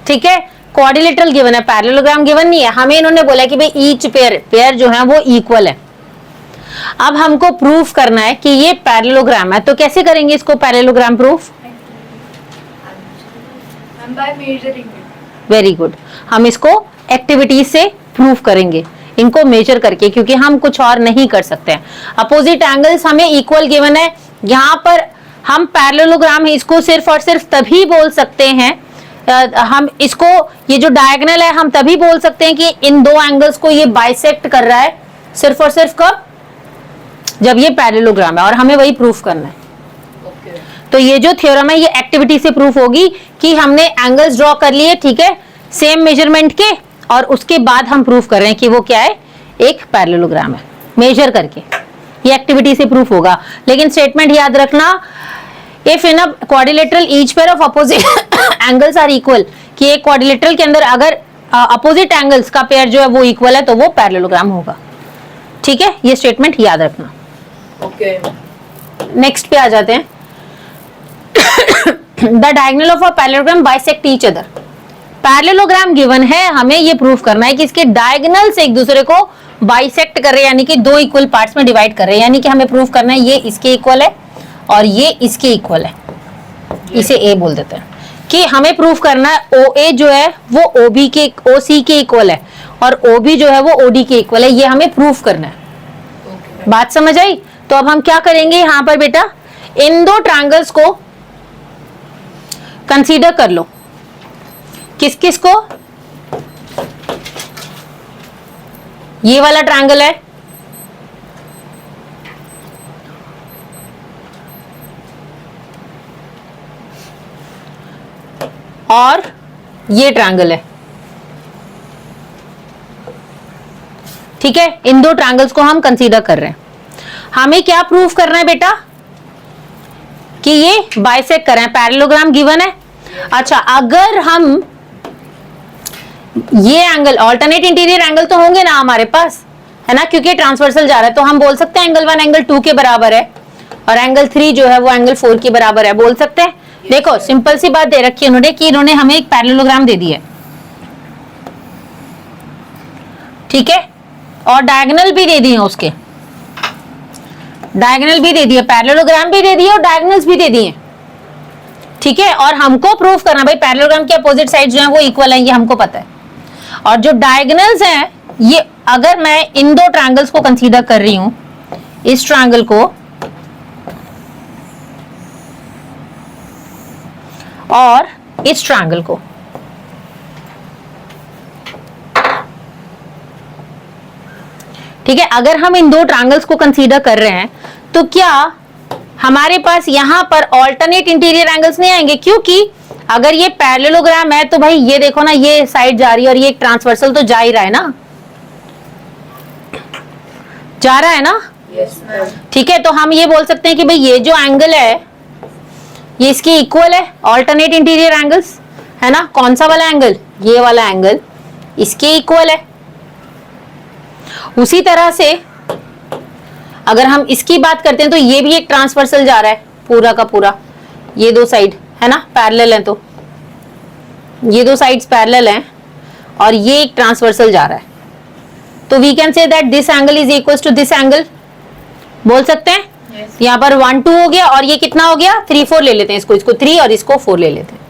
ठीक है। क्वाड्रिलेटरल गिवन है, पैरेललोग्राम गिवन नहीं है। हमें इन्होंने बोला कि भाई ईच पेयर जो है वो इक्वल है। अब हमको प्रूफ करना है कि ये पैरेललोग्राम है, तो कैसे करेंगे इसको पैरेललोग्राम प्रूफ? वेरी गुड, हम इसको एक्टिविटी से प्रूफ करेंगे, इनको मेजर करके, क्योंकि हम कुछ और नहीं कर सकते हैं। अपोजिट एंगल्स हमें इक्वल गिवन है, यहाँ पर हम पैरेललोग्राम है इसको सिर्फ और सिर्फ तभी बोल सकते हैं, हम इसको, ये जो डायगोनल है हम तभी बोल सकते हैं कि इन दो एंगल्स को ये बाइसेक्ट कर रहा है, सिर्फ और सिर्फ कब? जब ये पैरेललोग्राम है, और हमें वही प्रूफ करना है। तो ये जो थ्योरम है ये एक्टिविटी से प्रूफ होगी कि हमने एंगल्स ड्रॉ कर लिए, ठीक है, सेम मेजरमेंट के, और उसके बाद हम प्रूफ कर रहे हैं कि वो क्या है, एक पैरेललोग्राम है, मेजर करके। ये एक्टिविटी से प्रूफ होगा। लेकिन स्टेटमेंट याद रखना, if in a quadrilateral each pair of opposite angles are equal, कि एक क्वाड्रिलेटरल के अंदर अगर अपोजिट एंगल्स का पेयर जो है वो इक्वल है तो वो पैरेललोग्राम होगा, ठीक है। ये स्टेटमेंट याद रखना।
ओके,
नेक्स्ट पे आ जाते हैं। The diagonal of a parallelogram bisect each other. Parallelogram given है, हमें ये प्रूफ करना है कि इसके डायगोनल्स एक दूसरे को बाइसेक्ट कर रहे हैं, यानी कि दो इक्वल पार्ट्स में डिवाइड कर रहे हैं, यानी कि हमें प्रूफ करना है ये इसके इक्वल है और ये इसके इक्वल है, इसे ए बोल देते हैं, कि हमें प्रूफ करना है OA जो है वो OB के OC के इक्वल है और OB जो है वो OD के इक्वल है, ये हमें प्रूफ करना है। बात समझ आई? तो अब हम क्या करेंगे यहां पर बेटा, इन दो ट्रायंगल्स को कंसीडर कर लो। किस किस को? ये वाला ट्रायंगल है और ये ट्रायंगल है, ठीक है। इन दो ट्रायंगल्स को हम कंसीडर कर रहे हैं। हमें क्या प्रूफ करना है बेटा कि ये बाइसेक्ट कर रहे हैं, पैरेललोग्राम गिवन है। अच्छा, अगर हम ये एंगल, ऑल्टरनेट इंटीरियर एंगल तो होंगे ना हमारे पास, है ना, क्योंकि ट्रांसवर्सल जा रहा है, तो हम बोल सकते हैं एंगल 1 एंगल 2 के बराबर है और एंगल 3 जो है वो एंगल 4 के बराबर है, बोल सकते हैं। देखो सिंपल सी बात दे रखी है उन्होंने कि इन्होंने हमें एक पैरेललोग्राम दे दिया है, ठीक है, और डायगोनल भी दे दिए उसके, डायगोनल भी दे दिए, पैरेललोग्राम भी दे दिए और डायगोनल्स भी दे दिए, ठीक है। और हमको प्रूफ करना भाई पैरेललोग्राम के अपोजिट साइड जो है वो इक्वल है, ये हमको पता है। और जो डायगोनल्स हैं, ये अगर मैं इन दो ट्रायंगल्स को कंसीडर कर रही हूं, इस ट्रायंगल को और इस ट्रायंगल को, ठीक है, अगर हम इन दो ट्रायंगल्स को कंसीडर कर रहे हैं तो क्या हमारे पास यहां पर ऑल्टरनेट इंटीरियर एंगल्स नहीं आएंगे? क्योंकि अगर ये पैरेललोग्राम है तो भाई ये देखो ना, ये साइड जा रही है और ये एक ट्रांसवर्सल तो जा ही रहा है ना, जा रहा है ना, ठीक है। तो हम ये बोल सकते हैं कि भाई ये जो एंगल है ये इसके इक्वल है, ऑल्टरनेट इंटीरियर एंगल्स, है ना। कौन सा वाला एंगल? ये वाला एंगल इसके इक्वल है। उसी तरह से अगर हम इसकी बात करते हैं तो ये भी एक ट्रांसवर्सल जा रहा है पूरा का पूरा, ये दो साइड है ना पैरेलल है, तो ये दो साइड्स पैरेलल हैं और ये एक ट्रांसवर्सल जा रहा है, तो we can say that this angle is equals to this angle, बोल सकते हैं। यहाँ पर 1 2 हो गया और ये कितना हो गया 3 4 ले लेते हैं, इसको 3 और इसको 4 ले लेते हैं।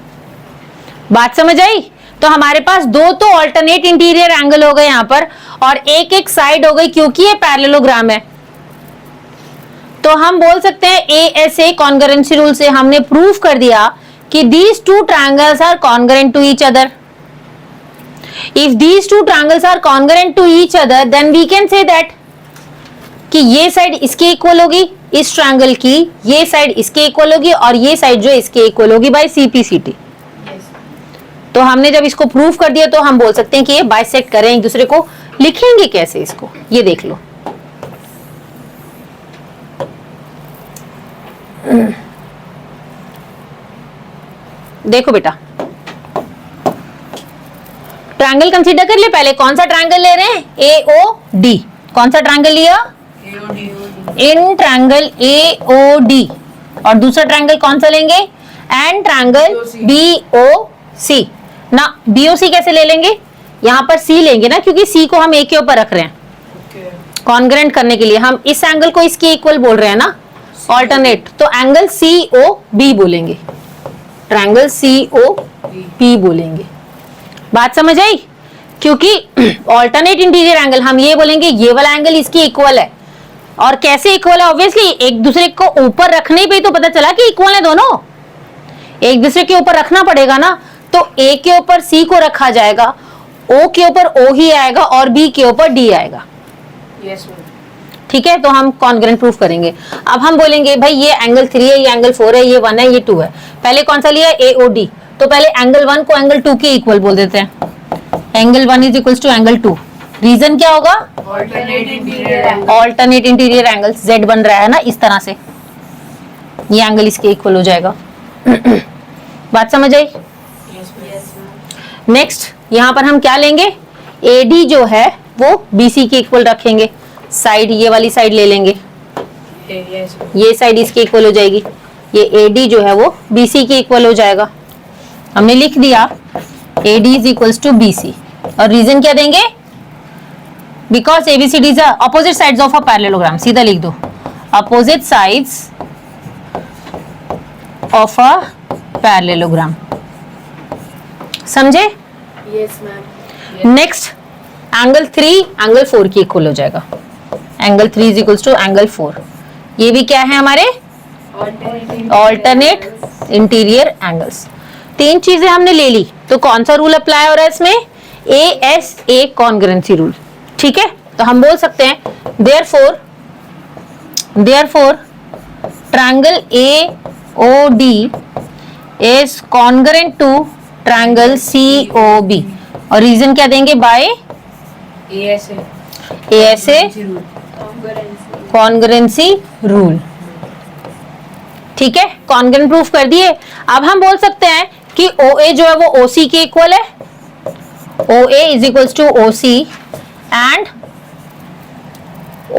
बात समझ आई? तो हमारे पास दो तो ऑल्टरनेट इंटीरियर एंगल हो गए यहाँ पर और एक एक साइड हो गई, क्योंकि ये पैरेललोग्राम है। तो हम बोल सकते हैं ASA कॉन्ग्रुएंसी रूल से हमने प्रूफ कर दिया कि these two triangles are congruent to each other. If these two triangles are congruent to each other, then we can say that कि ये साइड इसके इक्वल होगी इस ट्रायंगल की, ये साइड इसके इक्वल होगी और ये साइड जो इसके इक्वल होगी बाय CPCT। तो हमने जब इसको प्रूफ कर दिया तो हम बोल सकते हैं कि ये बाइसेक्ट करें एक दूसरे को। लिखेंगे कैसे इसको, ये देख लो। देखो बेटा, ट्रायंगल कंसीडर कर ले। पहले कौन सा ट्रायंगल ले रहे हैं? AOD। कौन सा ट्रायंगल लिया? In triangle AOD। और दूसरा ट्रायंगल कौन सा लेंगे? एंड ट्रायंगल BOC ना। BOC कैसे ले लेंगे? यहां पर C लेंगे ना, क्योंकि C को हम A के ऊपर रख रहे हैं कॉन्ग्रुएंट करने के लिए। हम इस एंगल को इसके इक्वल बोल रहे हैं ना, ऑल्टरनेट, तो एंगल COB बोलेंगे, ट्रायंगल COB बोलेंगे। बात समझ आई? क्योंकि ऑल्टरनेट इंटीरियर एंगल हम ये बोलेंगे ये वाला एंगल इसकी इक्वल है। और कैसे इक्वल है? ऑब्वियसली एक दूसरे को ऊपर रखने पे तो पता चला कि इक्वल है दोनों, एक दूसरे के ऊपर रखना पड़ेगा ना। तो A के ऊपर C को रखा जाएगा, O के ऊपर O ही आएगा और B के ऊपर D आएगा। ठीक है, तो हम कॉन्ग्रुएंट प्रूफ करेंगे। अब हम बोलेंगे भाई ये एंगल 3 है, ये एंगल 4 है, ये 1 है, ये 2 है। पहले कौन सा लिया? AOD। तो पहले एंगल 1 को एंगल 2 के इक्वल बोल देते हैं, angle 1 is equals to angle 2। Reason क्या होगा? ऑल्टरनेट इंटीरियर एंगल Z बन रहा है ना इस तरह से, ये एंगल इसके इक्वल हो जाएगा। बात समझ आई? नेक्स्ट यहां पर हम क्या लेंगे? AD जो है वो BC के इक्वल रखेंगे, साइड ये वाली साइड ले लेंगे, ये साइड इसके इक्वल हो जाएगी, ये AD जो है वो BC के इक्वल हो जाएगा। हमने लिख दिया AD is equals to BC। और रीजन क्या देंगे? Because ABCD is opposite sides of a parallelogram. सीधा लिख दो, opposite sides of a parallelogram. समझे?
Yes ma'am.
Next angle 3 angle 4 की इक्वल हो जाएगा। Angle 3 is equals to angle 4। ये भी क्या है हमारे? Alternate interior angles. 3 चीजें हमने ले ली, तो कौन सा रूल अप्लाई हो रहा है इसमें? ASA congruency rule. ठीक है, तो हम बोल सकते हैं therefore triangle AOD is congruent to triangle COB। और रीजन क्या देंगे? By ASA congruency rule. ठीक है, कॉन्ग्रुएंट प्रूफ कर दिए। अब हम बोल सकते हैं कि OA जो है वो OC के इक्वल है। OA is equals to OC and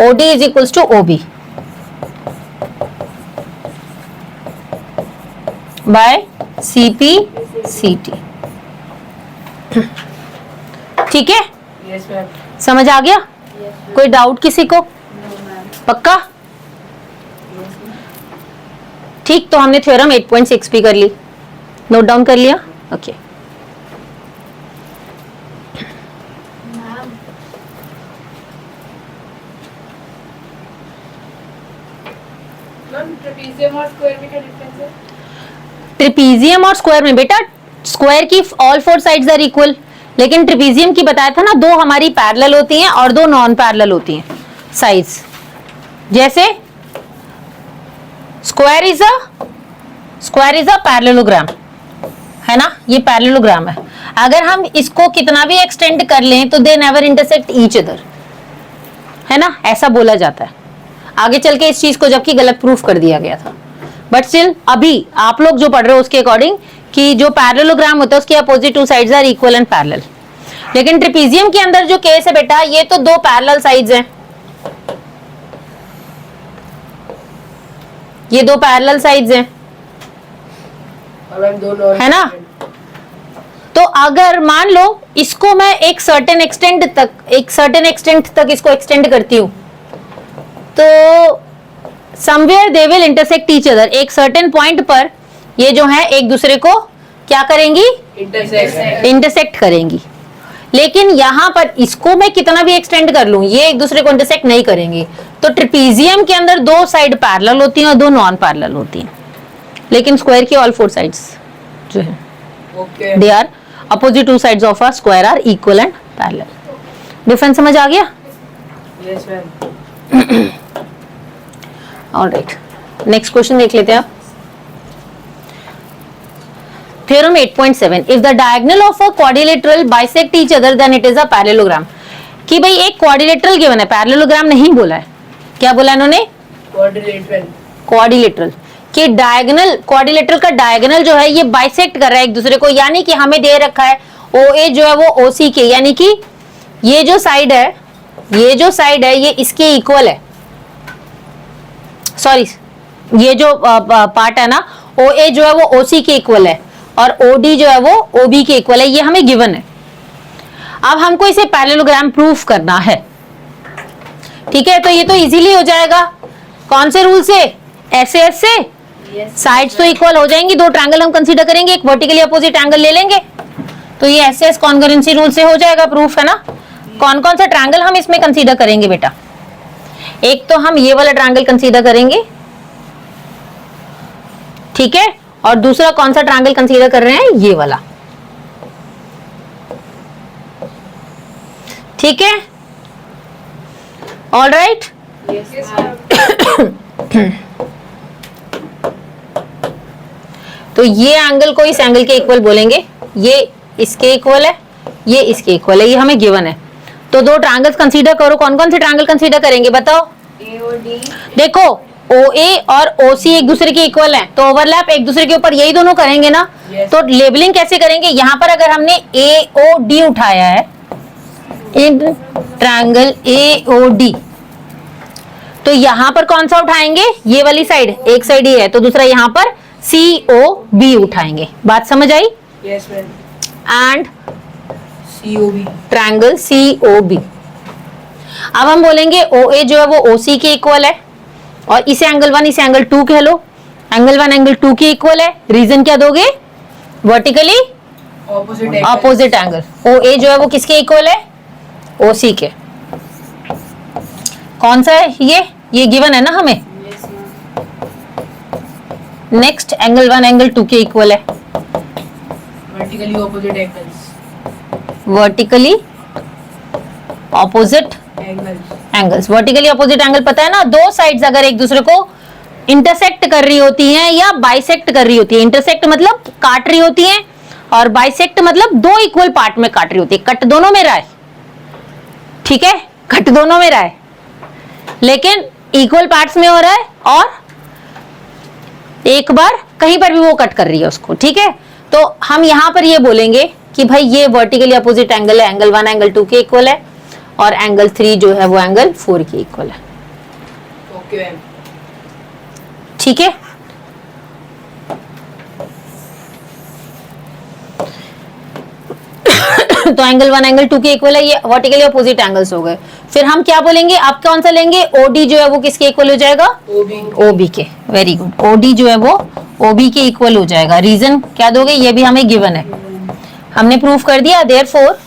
OD is equals to OB by CP CT। ठीक है,
यस मैम।
समझ आ गया? कोई डाउट किसी को? पक्का? ठीक, तो हमने थ्योरम 8.6 भी कर ली, नोट डाउन कर लिया। ओके
मैम
ट्रेपेजियम और स्क्वायर में क्या डिफरेंस है?
ट्रिपीजियम और स्क्वायर में बेटा, स्क्वायर की ऑल 4 साइड्स आर इक्वल, लेकिन ट्रिपीजियम की बताया था ना, 2 हमारी पैरेलल होती हैं और 2 नॉन पैरेलल होती हैं साइड्स। जैसे स्क्वायर इज अ पैरेललोग्राम है ना, ये पैरेललोग्राम है। अगर हम इसको कितना भी एक्सटेंड कर लें तो they never intersect each other, है ना, ऐसा बोला जाता है। आगे चल के इस चीज को जबकि गलत प्रूफ कर दिया गया था, बट स्टिल अभी आप लोग जो पढ़ रहे हो उसके अकॉर्डिंग कि जो पैरेललोग्राम होता है उसके opposite 2 sides are equal and parallel. लेकिन ट्रिपीजियम के अंदर जो केस है बेटा, ये तो 2 पैरेलल साइड्स हैं, ये 2 पैरेलल साइड्स हैं,
और मैम दोनों
है ना। तो अगर मान लो इसको मैं एक सर्टेन एक्सटेंट तक इसको एक्सटेंड करती हूं, तो somewhere they will intersect each other. एक सर्टेन पॉइंट पर ये जो है एक दूसरे को क्या करेंगी? इंटरसेक्ट करेंगी। लेकिन यहां पर इसको मैं कितना भी एक्सटेंड कर लूं, ये एक दूसरे को इंटरसेक्ट नहीं करेंगे। तो ट्रिपीजियम के अंदर 2 साइड पैरेलल होती हैं और 2 नॉन पैरेलल होती हैं, लेकिन स्क्वायर की ऑल 4 साइड्स जो है
okay
they are opposite 2 sides of a square are equal and parallel. Difference समझ आ गया?
Yes ma'am.
Alright, next question देख लेते हैं आप। Theorem 8.7 if the diagonal of a quadrilateral bisect each other then it is a parallelogram। कि भाई एक क्वाड्रिलेटरल गिवन है, पैरेललोग्राम नहीं बोला है। क्या बोला इन्होंने? क्वाड्रिलेटरल कि डायगोनल, क्वाड्रिलेटरल का डायगोनल जो है ये बाइसेक्ट कर रहा है एक दूसरे को, यानी कि हमें दे रखा है OA जो है वो OC के, यानी कि ये जो साइड है ये इसके इक्वल है। सॉरी, ये जो पार्ट है ना OA जो है वो OC के इक्वल है और OD जो है वो OB के इक्वल है, ये हमें गिवन है। अब हमको इसे पैरेललोग्राम प्रूफ करना है। ठीक है, तो ये तो इजीली हो जाएगा। कौन से रूल से? SAS से। साइड्स तो इक्वल हो जाएंगी, 2 ट्रायंगल हम कंसीडर करेंगे, एक वर्टिकली अपोजिट एंगल ले लेंगे, तो ये SAS कॉन्ग्रुएंसी रूल से हो जाएगा प्रूफ, है ना। कौन कौन सा ट्रायंगल हम इसमें कंसीडर करेंगे बेटा? एक तो हम ये वाला ट्रायंगल कंसीडर करेंगे, ठीक है, और दूसरा कौन सा ट्रायंगल कंसीडर कर रहे हैं? ये वाला। ठीक है, ऑल राइट। तो ये एंगल को इस एंगल के इक्वल बोलेंगे, ये इसके इक्वल है, ये इसके इक्वल है, ये हमें गिवन है। तो 2 ट्रायंगल्स कंसीडर करो। कौन कौन से ट्रायंगल कंसीडर करेंगे बताओ? देखो OA और OC एक दूसरे के इक्वल हैं, तो ओवरलैप एक दूसरे के ऊपर यही दोनों करेंगे ना। तो लेबलिंग कैसे करेंगे? यहाँ पर अगर हमने AOD उठाया है, इन ट्रायंगल AOD, तो यहाँ पर कौन सा उठाएंगे? ये वाली साइड, एक साइड ये है, तो दूसरा यहाँ पर COB उठाएंगे। बात समझ आई?
Yes ma'am.
And
COB.
Triangle COB। अब हम बोलेंगे OA जो है वो OC के इक्वल है, और इसे एंगल 1 इसे एंगल 2 कह लो। एंगल 1 एंगल 2 के इक्वल है, रीजन क्या दोगे? Vertically
Opposite angle.
Opposite angle. OA जो है वो किसके इक्वल है? OC के। कौन सा है ये गिवन है ना हमें।
Yes, ma'am.
Next angle 1 angle 2 के इक्वल है,
Vertically opposite angles.
Vertically opposite
Angles.
Angles. Vertically opposite angle पता है ना, दो साइड्स अगर एक दूसरे को इंटरसेक्ट कर रही होती हैं या बाइसेक्ट कर रही होती है। इंटरसेक्ट मतलब काट रही होती हैं, और बाइसेक्ट मतलब दो इक्वल पार्ट में काट रही होती है। कट दोनों में रहा है, ठीक है, कट दोनों में रहा है, लेकिन इक्वल पार्ट्स में हो रहा है, और एक बार कहीं पर भी वो कट कर रही है उसको, ठीक है। तो हम यहां पर ये बोलेंगे कि भाई ये वर्टिकली अपोजिट एंगल है, एंगल 1 एंगल 2 के इक्वल है, और एंगल 3 जो है वो एंगल 4 के इक्वल है,
Okay, ma'am.
ठीक है। तो एंगल 1 एंगल 2 के इक्वल है, ये वर्टिकली अपोजिट एंगल्स हो गए। फिर हम क्या बोलेंगे, आप कौन सा लेंगे? OD जो है वो किसके इक्वल हो जाएगा?
OB.
OB के। वेरी गुड, OD जो है वो OB के इक्वल हो जाएगा। रीजन क्या दोगे? ये भी हमें गिवन है, हमने प्रूफ कर दिया। Therefore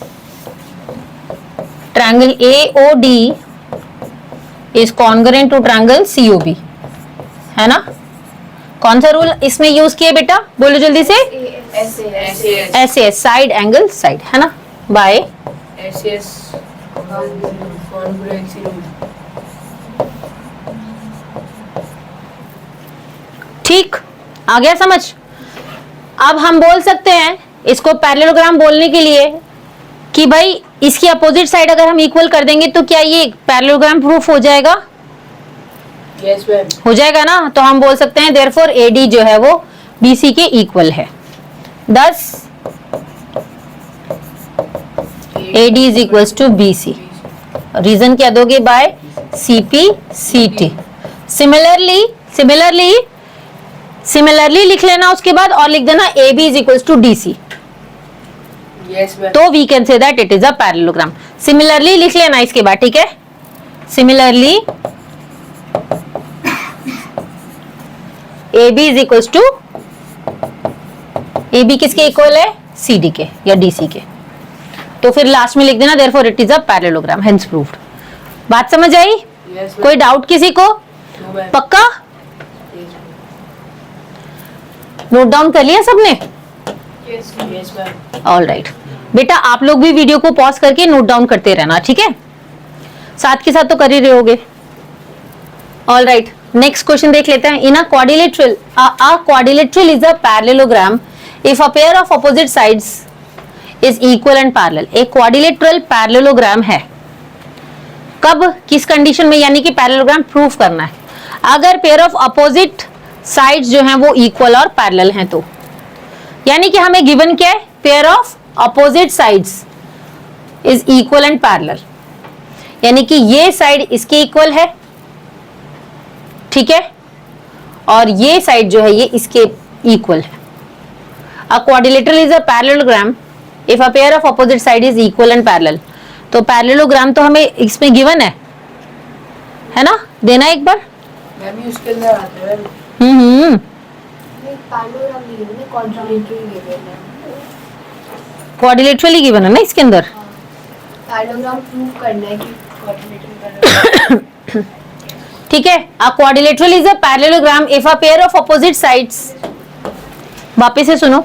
triangle AOD is congruent to triangle COB, है ना। कौन सा रूल इसमें यूज किया बेटा, बोलो जल्दी से।
SAS.
SAS side angle side, है ना, बाय
SAS. Congruency rule.
ठीक, आ गया समझ। अब हम बोल सकते हैं इसको पैरेललोग्राम बोलने के लिए कि भाई इसकी अपोजिट साइड अगर हम इक्वल कर देंगे तो क्या ये पैरेललोग्राम प्रूफ हो जाएगा?
Yes, ma'am.
हो जाएगा ना। तो हम बोल सकते हैं देयरफॉर AD जो है वो BC के इक्वल है। thus AD is equals to BC। Reason क्या दोगे? Bye CP CT। सिमिलरली लिख लेना उसके बाद, और लिख देना AB is equals to DC।
Yes, ma'am.
तो we can say that it is a parallelogram. Similarly लिख लेना इसके बाद, ठीक है। Similarly AB is equals to, AB किसके इक्वल है? CD के या DC के। तो फिर लास्ट में लिख देना therefore it is a parallelogram, hence proved. बात समझ आई?
Yes, ma'am.
कोई डाउट किसी को?
No, ma'am.
पक्का
Yes, ma'am.
नोट डाउन कर लिया सबने?
Yes, ma'am.
ऑल राइट बेटा, आप लोग भी वीडियो को पॉज करके नोट डाउन करते रहना, ठीक है। साथ के साथ तो कर ही रहे होगे। ऑल राइट, नेक्स्ट क्वेश्चन देख लेते हैं। In a quadrilateral is a parallelogram if a pair of opposite sides is equal and parallel. एक क्वाड्रिलेटरल पैरेललोग्राम है कब, किस कंडीशन में? यानी कि पैरेललोग्राम प्रूफ करना है अगर पेयर ऑफ अपोजिट साइड्स जो हैं वो इक्वल और पैरेलल हैं तो। यानी कि हमें गिवन क्या है? Pair of opposite sides is equal and parallel, यानी कि ये साइड इसके इक्वल है, ठीक है, और ये साइड जो है ये इसके इक्वल है। अ quadrilateral is a parallelogram if a pair of opposite side is equal and parallel. तो पैरेललोग्राम तो हमें इसमें गिवन है ना, देना एक बार।
मैम ये उसके अंदर आता है मैम।
पैरेललोग्राम नहीं है, क्वाड्रिलेटरल गिवन है।
क्वाड्रिलेटरल ही गिवन है ना इसके अंदर।
पैरेललोग्राम प्रूव करना है कि क्वाड्रिलेटरल
ठीक है। अ quadrilateral is a parallelogram if a pair of opposite sides, वापस से सुनो।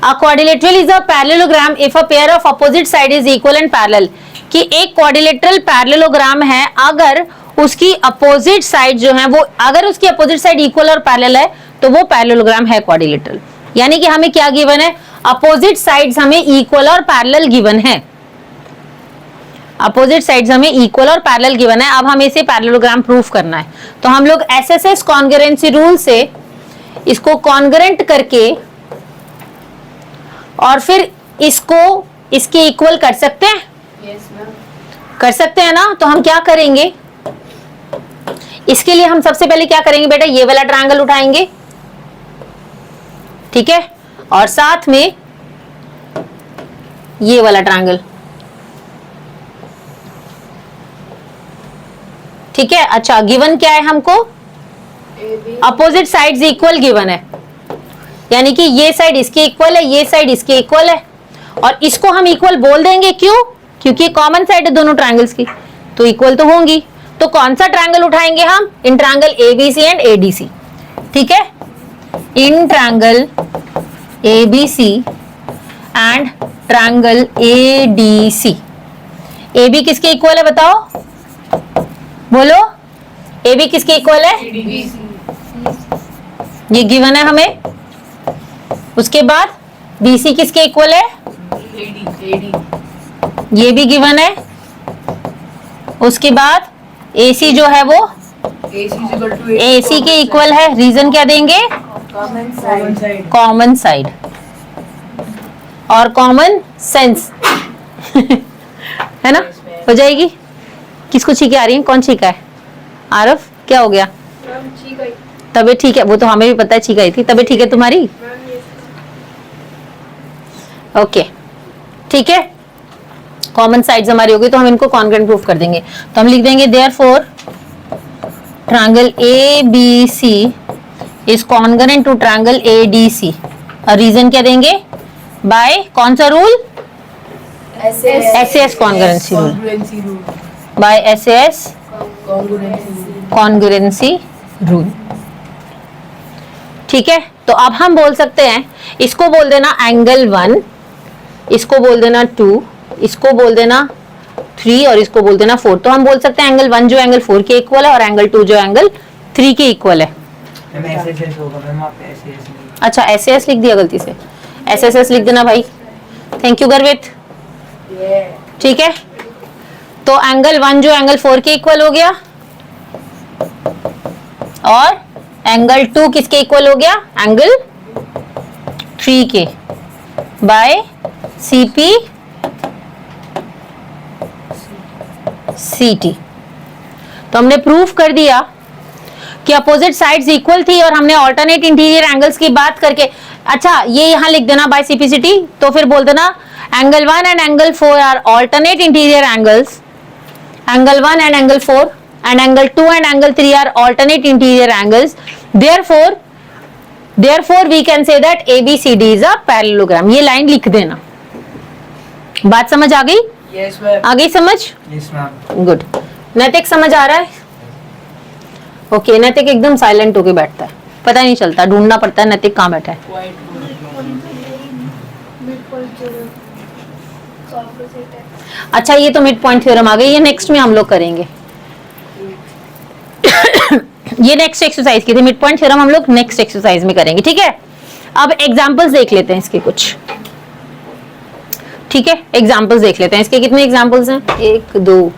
अ quadrilateral is a parallelogram if a pair of opposite side is equal and parallel, कि एक क्वाड्रिलेटरल पैरेललोग्राम है अगर उसकी अपोजिट साइड जो है वो, अगर उसकी अपोजिट साइड इक्वल और पैरेलल है तो वो पैरेललोग्राम है क्वाड्रिलेटरल। यानी कि हमें क्या गिवन है? अपोजिट साइड्स हमें इक्वल और पैरेलल गिवन है। अपोजिट साइड्स हमें इक्वल और पैरेलल गिवन है। अब हमें इसे पैरेललोग्राम प्रूफ करना है, तो हम लोग SSS कॉन्ग्रुएंसी रूल से इसको कॉन्ग्रुएंट करके और फिर इसको इसके इक्वल कर सकते हैं।
Yes ma'am.
कर सकते हैं ना। तो हम क्या करेंगे, इसके लिए हम सबसे पहले क्या करेंगे बेटा, ये वाला ट्रायंगल उठाएंगे, ठीक है, और साथ में ये वाला ट्रायंगल, ठीक है। अच्छा, गिवन क्या है हमको? अपोजिट साइड्स इक्वल गिवन है, यानी कि ये साइड इसके इक्वल है, ये साइड इसके इक्वल है, और इसको हम इक्वल बोल देंगे। क्यों? क्योंकि कॉमन साइड है दोनों ट्रायंगल्स की, तो इक्वल तो होंगी। तो कौन सा ट्रायंगल उठाएंगे हम? In triangle ABC and ADC, ठीक है। In triangle ABC and triangle ADC. AB किसके इक्वल है बताओ, बोलो। एबी किसके इक्वल है? ये गिवन है हमें। उसके बाद बीसी किसके इक्वल है? ये भी गिवन है। उसके बाद एसी जो है वो एसी के इक्वल है। रीजन क्या देंगे? कॉमन साइड और कॉमन सेंस है ना, हो जाएगी। किसको छींके आ रही है? कौन छींका है? आरफ, क्या हो गया? तबीयत ठीक है? वो तो हमें भी पता है छींक आई थी। तबीयत ठीक है तुम्हारी? ओके, ठीक है। कॉमन साइड्स हमारी होगी तो हम इनको कॉन्ग्रुएंट प्रूफ कर देंगे। तो हम लिख देंगे therefore triangle ABC is congruent to triangle ADC. और रीजन क्या देंगे? बाय कौन सा rule? SS congruency rule. By SS congruency rule, ठीक है। तो अब हम बोल सकते हैं, इसको बोल देना एंगल 1, इसको बोल देना 2, इसको बोल देना 3 और इसको बोल देना 4। तो हम बोल सकते हैं एंगल 1 जो एंगल 4 के इक्वल है और एंगल 2 जो एंगल 3 के इक्वल है। अच्छा, एसएस लिख दिया गलती से। एसएसएस लिख देना भाई। थैंक यू गर्वित, ठीक है। तो एंगल 1 जो एंगल 4 के इक्वल हो गया और एंगल 2 किसके इक्वल हो गया? एंगल 3 के, बाय सीपी सीटी। तो हमने प्रूफ कर दिया कि अपोजिट साइड्स इक्वल थी और हमने ऑल्टरनेट इंटीरियर एंगल्स की बात करके, अच्छा ये यहां लिख देना बाय सीपीसीटी। तो फिर बोल देना angle 1 and angle 4 are alternate interior angles, angle 1 and angle 4 and angle 2 and angle 3 are alternate interior angles. Therefore we can say that ABCD is a parallelogram. ये लाइन लिख देना। बात समझ आ गई?
Yes ma'am.
आ गई समझ?
Yes ma'am.
गुड। नैतिक समझ आ रहा है? ओके, नैतिक एकदम साइलेंट होके बैठता है, पता नहीं चलता, ढूंढना पड़ता है नैतिक कहाँ बैठा है। अच्छा, ये तो मिड पॉइंट थ्योरम आ गई, ये नेक्स्ट में हम लोग करेंगे। ये नेक्स्ट एक्सरसाइज की थी, मिड पॉइंट थ्योरम हम लोग नेक्स्ट एक्सरसाइज में करेंगे, ठीक है। अब एग्जांपल्स देख लेते हैं इसके कुछ, ठीक है। एग्जांपल्स देख लेते हैं इसके। कितने एग्जांपल्स हैं? 1 2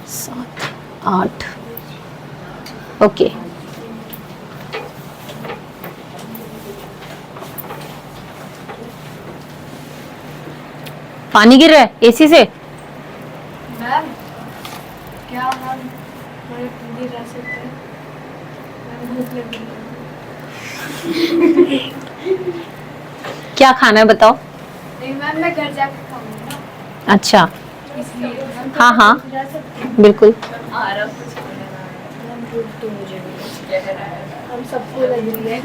7 8। ओके, पानी गिर रहा है एसी से?
मैम क्या हम थोड़े पूरी रह सकते हैं? मैम भूख लगी है।
क्या खाना है बताओ?
नहीं मैम, मैं घर जाके खाऊंगी ना,
अच्छा,
इसलिए हम
हाँ हाँ
रह सकते हैं।
बिल्कुल।
मैम भूख तो मुझे भी है। हम सबको लग रही है।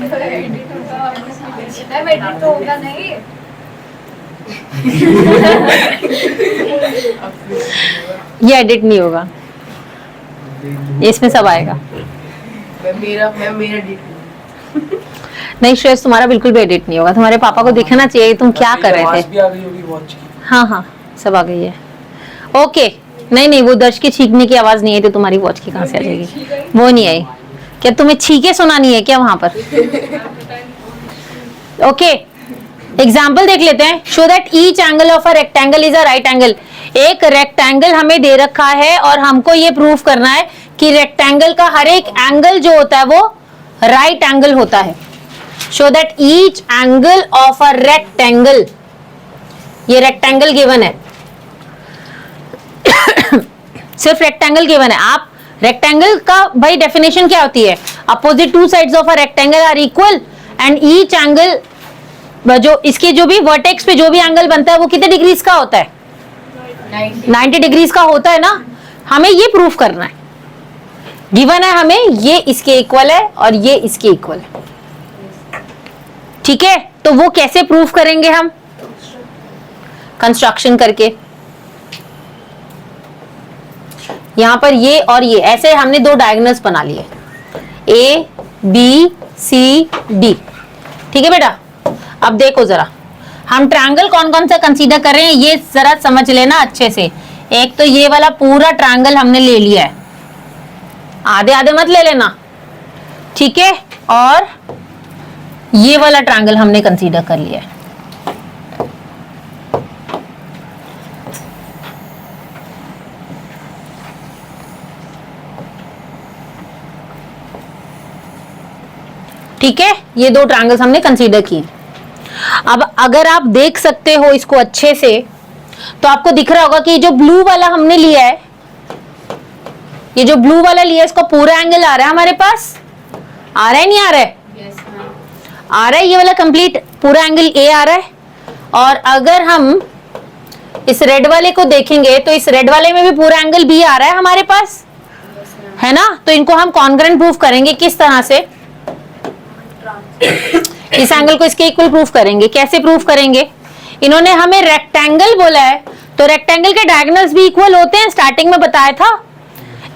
मैम एडिट तो होगा नहीं?
ये एडिट नहीं होगा, इसमें सब आएगा।
मेरा डेट
नहीं श्रेयस, तुम्हारा बिल्कुल भी एडिट नहीं होगा। तुम्हारे पापा को दिखना चाहिए तुम क्या कर रहे थे।
भी आ गई होगी वॉच की।
हाँ हाँ, सब आ गई है। ओके, नहीं नहीं, वो दर्श की छींकने की आवाज नहीं आई तो तुम्हारी वॉच की कहाँ से आ जाएगी? वो नहीं आई क्या? तुम्हें छींके सुनानी है क्या वहां पर? ओके, एग्जाम्पल देख लेते हैं। Show that each angle of a rectangle is a right angle. एक रेक्टेंगल हमें दे रखा है और हमको ये प्रूफ करना है कि रेक्टेंगल का हर एक एंगल जो होता है वो राइट एंगल होता है। Show that each angle of a rectangle, ये रेक्टेंगल गिवन है, सिर्फ रेक्टेंगल गिवन है। आप रेक्टेंगल का भाई डेफिनेशन क्या होती है? Opposite two sides of a rectangle are equal and each angle जो इसके जो भी वर्टेक्स पे जो भी एंगल बनता है वो कितने डिग्रीज का होता है? 90 डिग्रीज का होता है ना। हमें ये प्रूफ करना है, गिवन है हमें ये इसके इक्वल है और ये इसके इक्वल है, ठीक है। तो वो कैसे प्रूफ करेंगे हम? कंस्ट्रक्शन करके। यहां पर ये और ये ऐसे हमने दो डायगोनल्स बना लिए, ए बी सी डी, ठीक है बेटा। अब देखो जरा हम ट्रायंगल कौन कौन सा कंसीडर कर रहे हैं ये जरा समझ लेना अच्छे से। एक तो ये वाला पूरा ट्रायंगल हमने ले लिया है, आधे आधे मत ले लेना, ठीक है। और ये वाला ट्रायंगल हमने कंसीडर कर लिया है। ठीक है, ये दो ट्रायंगल्स हमने कंसीडर किए। अब अगर आप देख सकते हो इसको अच्छे से तो आपको दिख रहा होगा कि जो ब्लू वाला हमने लिया है, ये जो ब्लू वाला लिया है इसका पूरा एंगल आ रहा है हमारे पास, आ रहा है नहीं आ रहा है? आ रहा है, ये वाला कंप्लीट पूरा एंगल ए आ रहा है। और अगर हम इस रेड वाले को देखेंगे तो इस रेड वाले में भी पूरा एंगल बी आ रहा है हमारे पास, है ना। तो इनको हम कॉन्ग्रुएंट प्रूफ करेंगे किस तरह से? इस एंगल को इसके इक्वल प्रूफ करेंगे। कैसे प्रूफ करेंगे? इन्होंने हमें रेक्टेंगल बोला है तो रेक्टेंगल के डायगोनल्स भी इक्वल होते हैं, स्टार्टिंग में बताया था।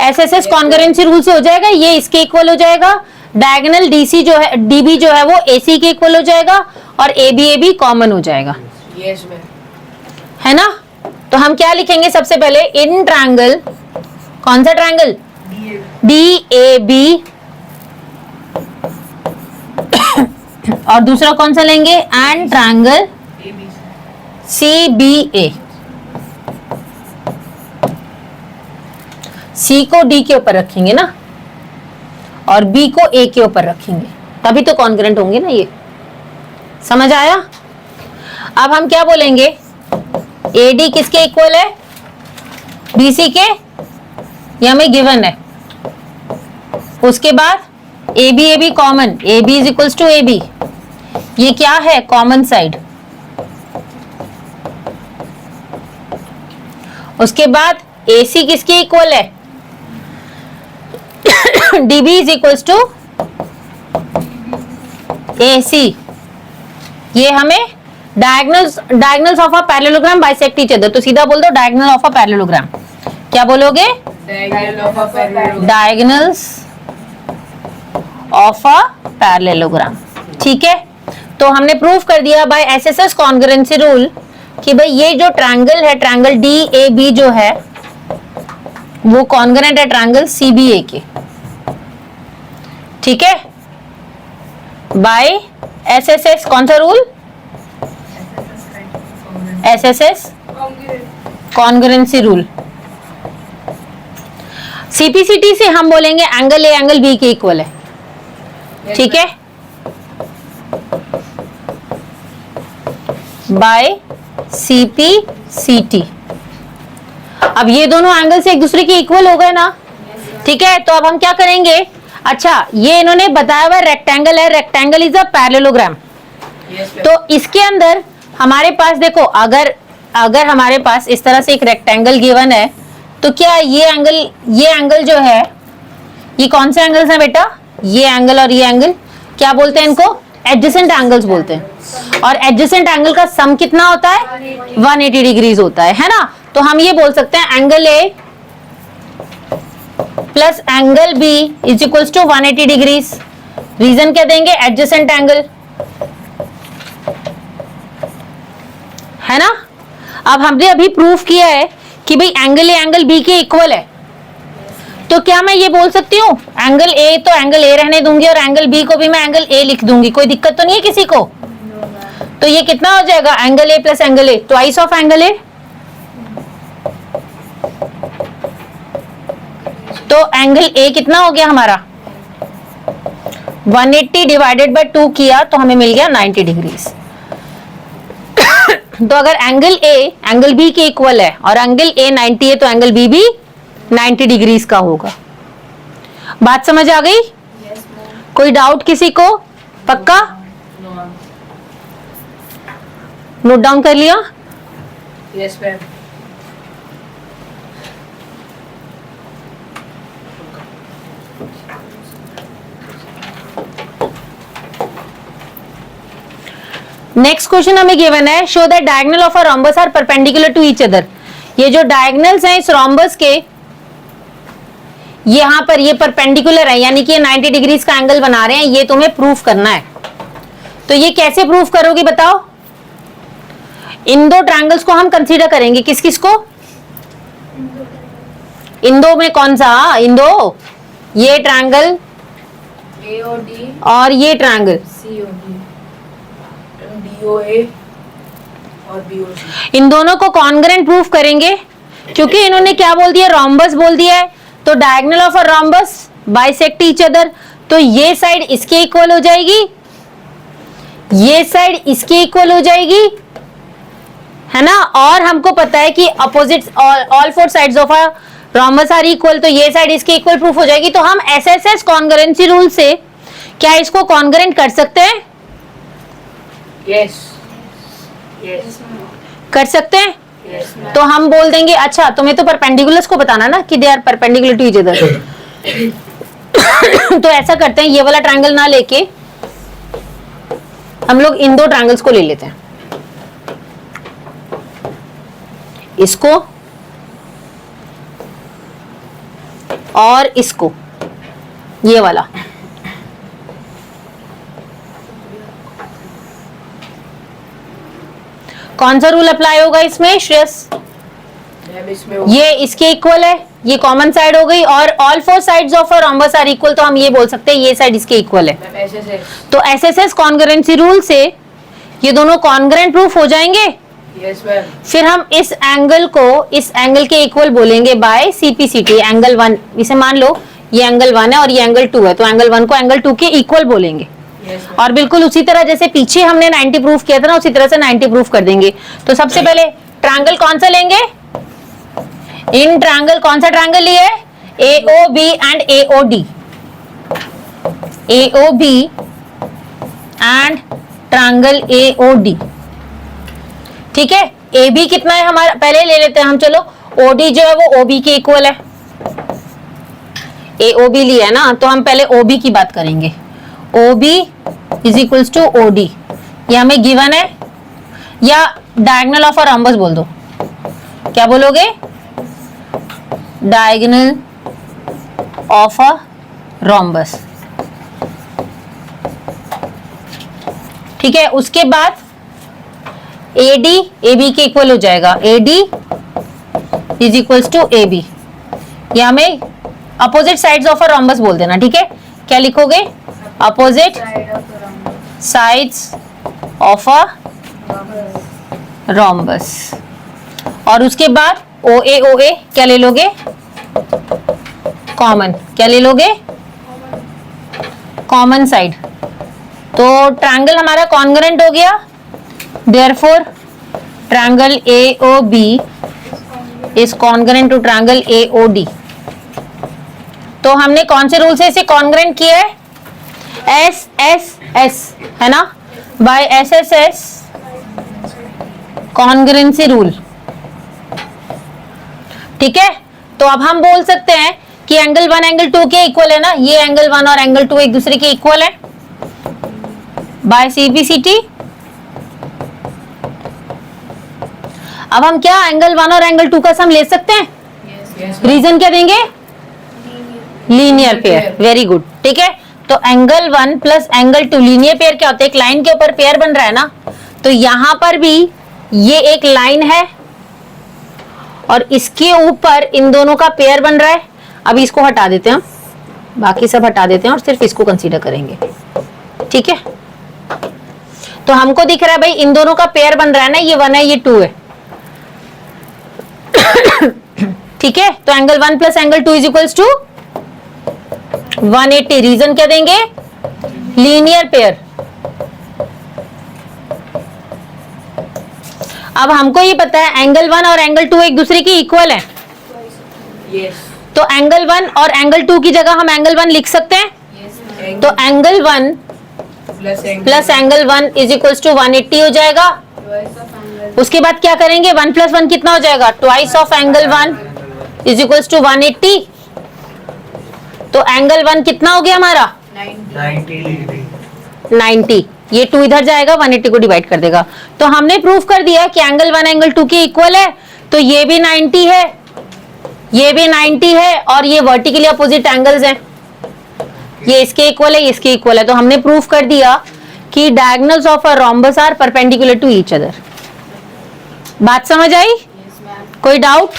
एसएसएस कॉन्ग्रुएंसी रूल से हो जाएगा, ये इसके इक्वल हो जाएगा। डायगोनल डीसी जो है डीबी जो है वो एसी के इक्वल हो जाएगा और एबी कॉमन हो जाएगा,
यस मैम,
है ना। तो हम क्या लिखेंगे सबसे पहले? इन ट्रायंगल, कौन सा ट्रायंगल? डी ए बी, और दूसरा कौन सा लेंगे? एंड ट्रायंगल सी बी ए। सी को डी के ऊपर रखेंगे ना और बी को ए के ऊपर रखेंगे, तभी तो कॉन्ग्रुएंट होंगे ना। ये समझ आया? अब हम क्या बोलेंगे? ए डी किसके इक्वल है? बीसी के, ये हमें गिवन है। उसके बाद A B common, A B is equals to A B, ये क्या है? Common side. उसके बाद ए सी किसके इक्वल है? DB is equals to A C. ये हमें diagonals of a parallelogram bisect each other, तो सीधा बोल दो डायगोनल ऑफ अ पैरेललोग्राम। क्या बोलोगे? डायगोनल्स ऑफ अ पैरेललोग्राम, ठीक है। तो हमने प्रूफ कर दिया बाय एसएसएस कॉन्ग्रुएंसी रूल कि भाई ये जो ट्रायंगल है, ट्रायंगल डी ए बी जो है वो कॉन्ग्रुएंट है ट्रायंगल सी बी ए के, ठीक है। बाय एसएसएस कौन सा rule? SSS congruency rule. CPCT से हम बोलेंगे एंगल ए एंगल बी के इक्वल है, ठीक है। By CPCT. अब ये दोनों एंगल से एक दूसरे के इक्वल हो गए ना, ठीक है। तो अब हम क्या करेंगे? अच्छा, ये इन्होंने बताया हुआ रेक्टेंगल है, रेक्टेंगल इज अ पैरेललोग्राम। तो इसके अंदर हमारे पास देखो, अगर हमारे पास इस तरह से एक रेक्टेंगल गिवन है तो क्या ये एंगल जो है, ये कौन से एंगल्स हैं बेटा? ये एंगल और ये एंगल क्या बोलते हैं? इनको एडजेसेंट एंगल्स बोलते हैं। और एडजेसेंट एंगल का सम कितना होता है? 180 डिग्रीज होता है ना। तो हम ये बोल सकते हैं angle A plus angle B is equals to 180 degrees. Reason क्या देंगे? एडजेसेंट एंगल, है ना। अब हमने अभी प्रूफ किया है कि भाई एंगल ए एंगल बी के इक्वल है, तो क्या मैं ये बोल सकती हूँ एंगल ए तो एंगल ए रहने दूंगी और एंगल बी को भी मैं एंगल ए लिख दूंगी? कोई दिक्कत तो नहीं है किसी को? तो ये कितना हो जाएगा? Angle A plus angle A, twice of angle A. तो एंगल ए कितना हो गया हमारा? 180 डिवाइडेड बाय 2 किया तो हमें मिल गया 90 डिग्रीज। तो अगर एंगल ए एंगल बी के इक्वल है और एंगल ए 90 है तो एंगल बी भी 90 डिग्रीज का होगा। बात समझ आ गई? कोई डाउट किसी को? पक्का? नोट डाउन कर लिया?
Yes ma'am.
नेक्स्ट क्वेश्चन हमें गिवन है, show that diagonal of a rhombus are perpendicular to each other. ये जो डायगोनल्स हैं इस रोम्बस के, यहां पर ये परपेंडिकुलर है, यानी कि ये 90 डिग्रीज का एंगल बना रहे हैं, ये तुम्हें प्रूफ करना है। तो ये कैसे प्रूफ करोगे बताओ? इन दो ट्रायंगल्स को हम कंसीडर करेंगे, किस किस को? इन दो में कौन सा? इन दो, ये ट्रायंगल
AOD
और ये ट्रायंगल
COD
DOA और BOC।
इन दोनों को कॉन्ग्रेंट प्रूफ करेंगे, क्योंकि इन्होंने क्या बोल दिया? रोम्बस बोल दिया है। तो diagonal of a rhombus bisect each other, तो ये साइड इसके इक्वल हो जाएगी, ये साइड इसके इक्वल हो जाएगी, है ना। और हमको पता है कि opposite all four sides of a rhombus are equal, तो ये साइड इसके इक्वल प्रूफ हो जाएगी। तो हम एसएसएस कॉन्ग्रेंसी रूल से क्या इसको कॉन्ग्रेंट कर सकते हैं?
यस यस
कर सकते हैं।
Yes ma'am.
तो हम बोल देंगे, अच्छा तुम्हें तो परपेंडिकुलर्स को बताना ना कि they are perpendicular to each other. तो ऐसा करते हैं, ये वाला ट्रायंगल ना लेके हम लोग इन दो ट्रायंगल्स को ले लेते हैं, इसको और इसको, ये वाला। कौन सा रूल अप्लाई होगा इसमें श्रेयस?
मैम इसमें
ये इसके इक्वल है, ये कॉमन साइड हो गई, और all four sides of a rhombus are equal, तो हम ये बोल सकते हैं ये साइड इसके इक्वल है।
Ma'am SSS।
तो एसएसएस कॉन्ग्रेंसी रूल से ये दोनों कॉन्ग्रेंट प्रूफ हो जाएंगे।
Yes ma'am.
फिर हम इस एंगल को इस एंगल के इक्वल बोलेंगे बाय सीपीसीटी, एंगल 1। इसे मान लो ये एंगल 1 है और ये एंगल 2 है, तो एंगल 1 को एंगल 2 के इक्वल बोलेंगे।
यस
और बिल्कुल उसी तरह जैसे पीछे हमने 90 प्रूफ किया था ना, उसी तरह से 90 प्रूफ कर देंगे। तो सबसे पहले ट्रायंगल कौन सा लेंगे? इन ट्रायंगल कौन सा ट्रायंगल लिए? AOB and AOD, AOB and triangle AOD। ठीक है, AB कितना है हमारा, पहले ले लेते हैं हम। चलो OD जो है वो OB के इक्वल है, AOB लिया है ना, तो हम पहले OB की बात करेंगे। OB is equals to OD, ये हमें गिवन है, या डायगोनल ऑफ अ रोम्बस बोल दो। क्या बोलोगे? Diagonal of a rhombus. ठीक है, उसके बाद AD AB के इक्वल हो जाएगा, AD is equals to AB, ये हमें opposite sides of a rhombus बोल देना। ठीक है, क्या लिखोगे? Opposite sides of a rhombus. और उसके बाद OA OA क्या ले लोगे? कॉमन। क्या ले लोगे? Common side. तो ट्रायंगल हमारा कॉन्ग्रेंट हो गया, therefore triangle AOB is congruent to triangle AOD। तो हमने कौन से रूल से इसे कॉन्ग्रेंट किया है? SSS, है ना, बाय SSS कॉन्ग्रेंसी रूल। ठीक है, तो अब हम बोल सकते हैं कि एंगल 1 एंगल 2 के इक्वल है ना, ये एंगल 1 और एंगल 2 एक दूसरे के इक्वल है बाय CPCT। अब हम क्या एंगल 1 और एंगल 2 का सम ले सकते हैं? रीजन क्या देंगे? Linear pair. Very good. ठीक है, तो angle 1 plus angle 2 linear pair क्या होता है? एक लाइन के ऊपर पेयर बन रहा है ना, तो यहां पर भी ये एक लाइन है और इसके ऊपर इन दोनों का पेयर बन रहा है। अभी इसको हटा देते हैं, बाकी सब हटा देते हैं और सिर्फ इसको कंसीडर करेंगे। ठीक है, तो हमको दिख रहा है भाई इन दोनों का पेयर बन रहा है ना, ये 1 है ये 2 है। ठीक है, तो angle 1 plus angle 2 is equals to 180। Reason क्या देंगे? Linear pair. अब हमको ये पता है एंगल 1 और एंगल 2 एक दूसरे के इक्वल है,
यस।
तो एंगल 1 और एंगल 2 की जगह हम एंगल 1 लिख सकते हैं। तो angle 1 plus angle 1 is equals to 180 हो जाएगा। उसके बाद क्या करेंगे, 1 + 1 कितना हो जाएगा, twice of angle 1 is equals to 180। तो एंगल 1 कितना हो गया हमारा 90। ये 2 इधर जाएगा, 180 को डिवाइड कर देगा। तो हमने प्रूफ कर दिया कि एंगल 1 एंगल 2 के इक्वल है। तो ये भी 90 है, ये भी 90 है, और ये वर्टिकली अपोजिट एंगल्स हैं, ये इसके इक्वल है, ये इसके इक्वल है। तो हमने प्रूफ कर दिया कि diagonals of a rhombus are perpendicular to each other. बात समझ आई? कोई डाउट?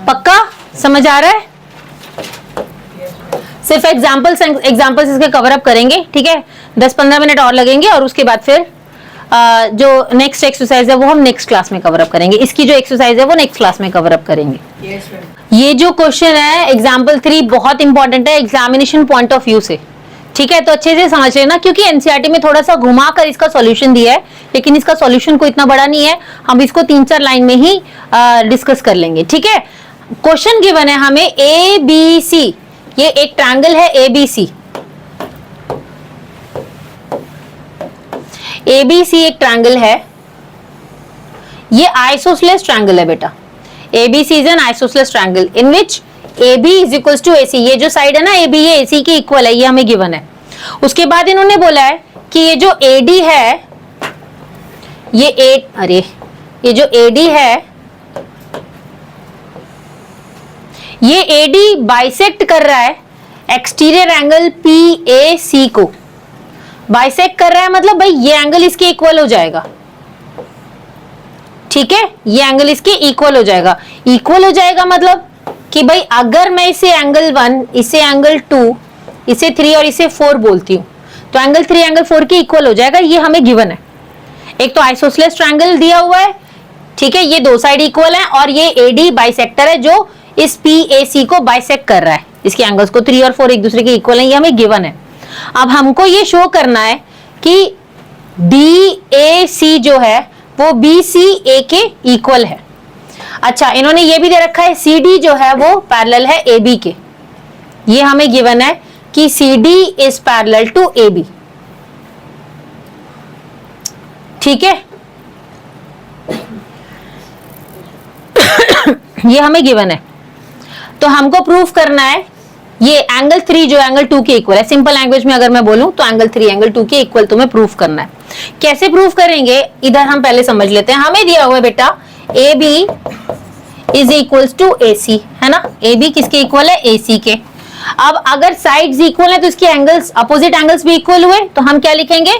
पक्का समझ आ रहा है? सिर्फ एग्जांपल्स इसके कवर अप करेंगे, ठीक है। 10-15 मिनट और लगेंगे, और उसके बाद फिर जो नेक्स्ट एक्सरसाइज है वो हम नेक्स्ट क्लास में कवर अप करेंगे। इसकी जो एक्सरसाइज है वो नेक्स्ट क्लास में कवर अप करेंगे।
Yes, ma'am.
ये जो क्वेश्चन है एग्जाम्पल 3 बहुत इंपॉर्टेंट है एग्जामिनेशन पॉइंट ऑफ व्यू से, ठीक है। तो अच्छे से समझ लेना, क्योंकि एनसीईआरटी में थोड़ा सा घुमा कर इसका सॉल्यूशन दिया है, लेकिन इसका सॉल्यूशन कोई इतना बड़ा नहीं है। हम इसको 3-4 लाइन में ही डिस्कस कर लेंगे, ठीक है। क्वेश्चन गिवन है हमें ABC, ये एक ट्रायंगल है ABC। ABC एक ट्रायंगल है, ये आइसोसेलेस ट्रायंगल है बेटा। ABC is an isosceles triangle in which AB is equals to AC। ये जो साइड है ना AB, ये AC के इक्वल है, ये हमें गिवन है। उसके बाद इन्होंने बोला है कि ये जो AD है, ये जो AD है, ये AD बाइसेक्ट कर रहा है एक्सटीरियर एंगल PAC को। बाइसेक्ट कर रहा है मतलब भाई ये एंगल इसके इक्वल हो जाएगा, ठीक है। ये एंगल इसके इक्वल हो जाएगा। इक्वल हो जाएगा मतलब कि भाई अगर मैं इसे एंगल 1, इसे एंगल 2, इसे 3 और इसे 4 बोलती हूं, तो एंगल 3 एंगल 4 के इक्वल हो जाएगा। ये हमें गिवन है। एक तो आइसोसेलेस ट्रायंगल दिया हुआ है, ठीक है, ये दो साइड इक्वल है, और ये AD बाइसेक्टर है जो इस PAC को बाइसेक्ट कर रहा है। इसके एंगल्स को 3 और 4 एक दूसरे के इक्वल है, ये हमें गिवन है। अब हमको ये शो करना है कि DAC जो है वो BCA के इक्वल है। अच्छा, इन्होंने ये भी दे रखा है CD जो है वो पैरेलल है AB के। ये हमें गिवन है कि CD is parallel to AB, ठीक है। ये हमें गिवन है। तो हमको प्रूफ करना है ये एंगल 3 जो एंगल 2 के इक्वल है। सिंपल लैंग्वेज में अगर मैं बोलूं तो एंगल 3 एंगल 2 के इक्वल तुम्हें प्रूफ करना है। कैसे प्रूफ करेंगे इधर हम पहले समझ लेते हैं। हमें दिया हुआ है बेटा AB is equals to AC, है ना। AB किसके इक्वल है, AC के। अब अगर साइड्स इक्वल है तो इसके एंगल्स, अपोजिट एंगल्स भी इक्वल हुए, तो हम क्या लिखेंगे,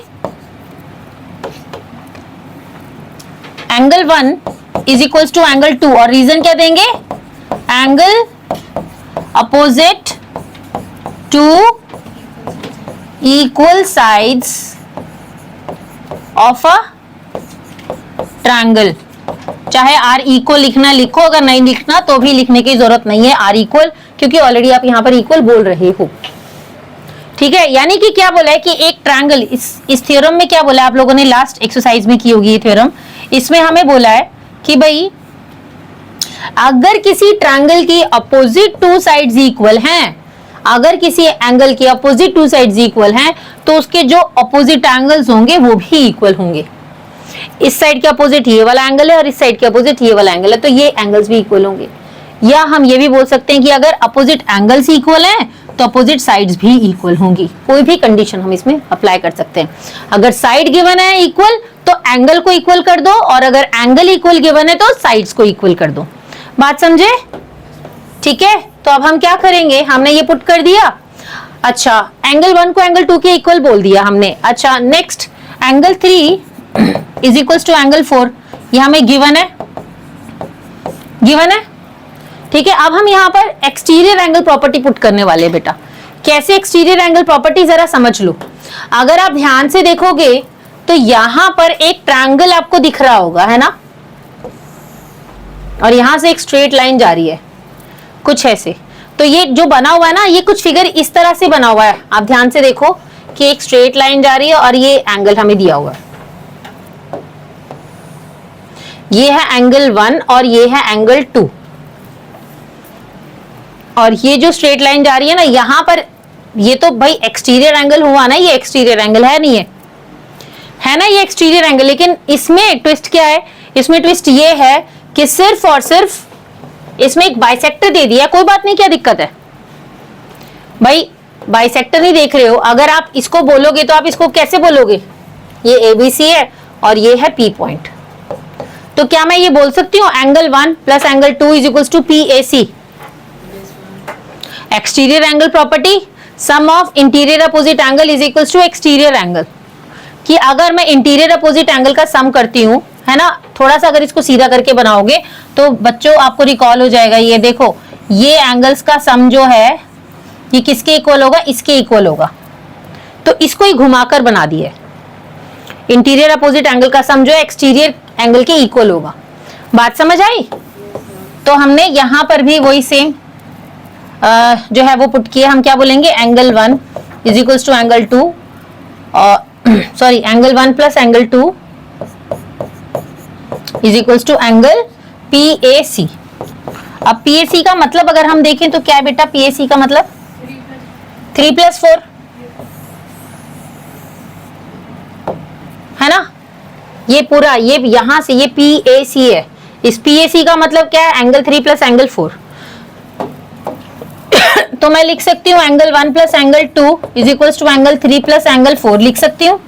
angle 1 is equals to angle 2, और रीजन क्या देंगे, angle opposite to equal sides of a triangle. चाहे R इक्वल लिखना लिखो, अगर नहीं लिखना तो भी लिखने की जरूरत नहीं है R इक्वल, क्योंकि ऑलरेडी आप यहां पर इक्वल बोल रहे हो, ठीक है। यानी कि क्या बोला है कि एक ट्रायंगल, इस थ्योरम में क्या बोला है, आप लोगों ने लास्ट एक्सरसाइज में की होगी ये थ्योरम। इसमें हमें बोला है कि भाई अगर किसी ट्रायंगल की अपोजिट 2 साइड्स इक्वल हैं, अगर किसी एंगल की अपोजिट 2 साइड्स इक्वल हैं, तो उसके जो अपोजिट एंगल्स होंगे वो भी इक्वल होंगे। इस साइड के अपोजिट ये वाला एंगल है और इस साइड के अपोजिट ये वाला एंगल है, तो ये एंगल्स भी इक्वल होंगे। या हम ये भी बोल सकते हैं कि अगर अपोजिट एंगल्स इक्वल हैं तो अपोजिट साइड्स भी इक्वल होंगी। कोई भी कंडीशन हम इसमें अप्लाई कर सकते हैं। अगर साइड गिवन है इक्वल तो एंगल को इक्वल कर दो, और अगर एंगल इक्वल गिवन है तो साइड्स को इक्वल कर दो। बात समझे, ठीक है। तो अब हम क्या करेंगे, हमने ये पुट कर दिया। अच्छा, एंगल 1 को एंगल 2 के इक्वल बोल दिया हमने। अच्छा, next angle 3 is equals to angle 4, ये हमें गिवन है, ठीक है। अब हम यहाँ पर एक्सटीरियर एंगल प्रॉपर्टी पुट करने वाले हैं बेटा। कैसे एक्सटीरियर एंगल प्रॉपर्टी जरा समझ लो। अगर आप ध्यान से देखोगे तो यहां पर एक ट्रायंगल आपको दिख रहा होगा, है ना, और यहां से एक स्ट्रेट लाइन जा रही है कुछ ऐसे। तो ये जो बना हुआ है ना, ये कुछ फिगर इस तरह से बना हुआ है। आप ध्यान से देखो कि एक स्ट्रेट लाइन जा रही है और ये एंगल हमें दिया हुआ है। ये है एंगल 1 और ये है एंगल 2, और ये जो स्ट्रेट लाइन जा रही है ना, यहां पर ये तो भाई एक्सटीरियर एंगल हुआ ना, ये एक्सटीरियर एंगल है नहीं है, है ना, ये एक्सटीरियर एंगल। लेकिन इसमें ट्विस्ट क्या है, इसमें ट्विस्ट ये है कि सिर्फ और सिर्फ इसमें एक बाइसेक्टर दे दिया, कोई बात नहीं, क्या दिक्कत है भाई, बाइसेक्टर नहीं देख रहे हो, अगर आप इसको बोलोगे तो आप इसको कैसे बोलोगे, ये ABC है और ये है P पॉइंट, तो क्या मैं ये बोल सकती हूँ angle 1 plus angle 2 is equals to PAC। Exterior angle property, sum of interior opposite angle is equals to exterior angle, कि अगर मैं इंटीरियर अपोजिट एंगल का सम करती हूँ, है ना, थोड़ा सा अगर इसको सीधा करके बनाओगे तो बच्चों आपको रिकॉल हो जाएगा, ये देखो ये एंगल्स का सम जो है ये किसके इक्वल होगा, इसके इक्वल होगा, तो इसको ही घुमाकर बना दिए, इंटीरियर अपोजिट एंगल का सम जो है एक्सटीरियर एंगल के इक्वल होगा। बात समझ आई? तो हमने यहां पर भी वही सेम जो है वो पुट किया, हम क्या बोलेंगे, angle 1 is equals to angle 2, sorry angle 1 plus angle 2 is equals to angle PAC। अब PAC का मतलब अगर हम देखें तो क्या है बेटा, PAC का मतलब 3 प्लस 4 है ना, ये पूरा ये यहां से ये PAC है, इस PAC का मतलब क्या है, एंगल 3 प्लस एंगल 4। तो मैं लिख सकती हूँ angle 1 plus angle 2 is equals to angle 3 plus angle 4 लिख सकती हूँ।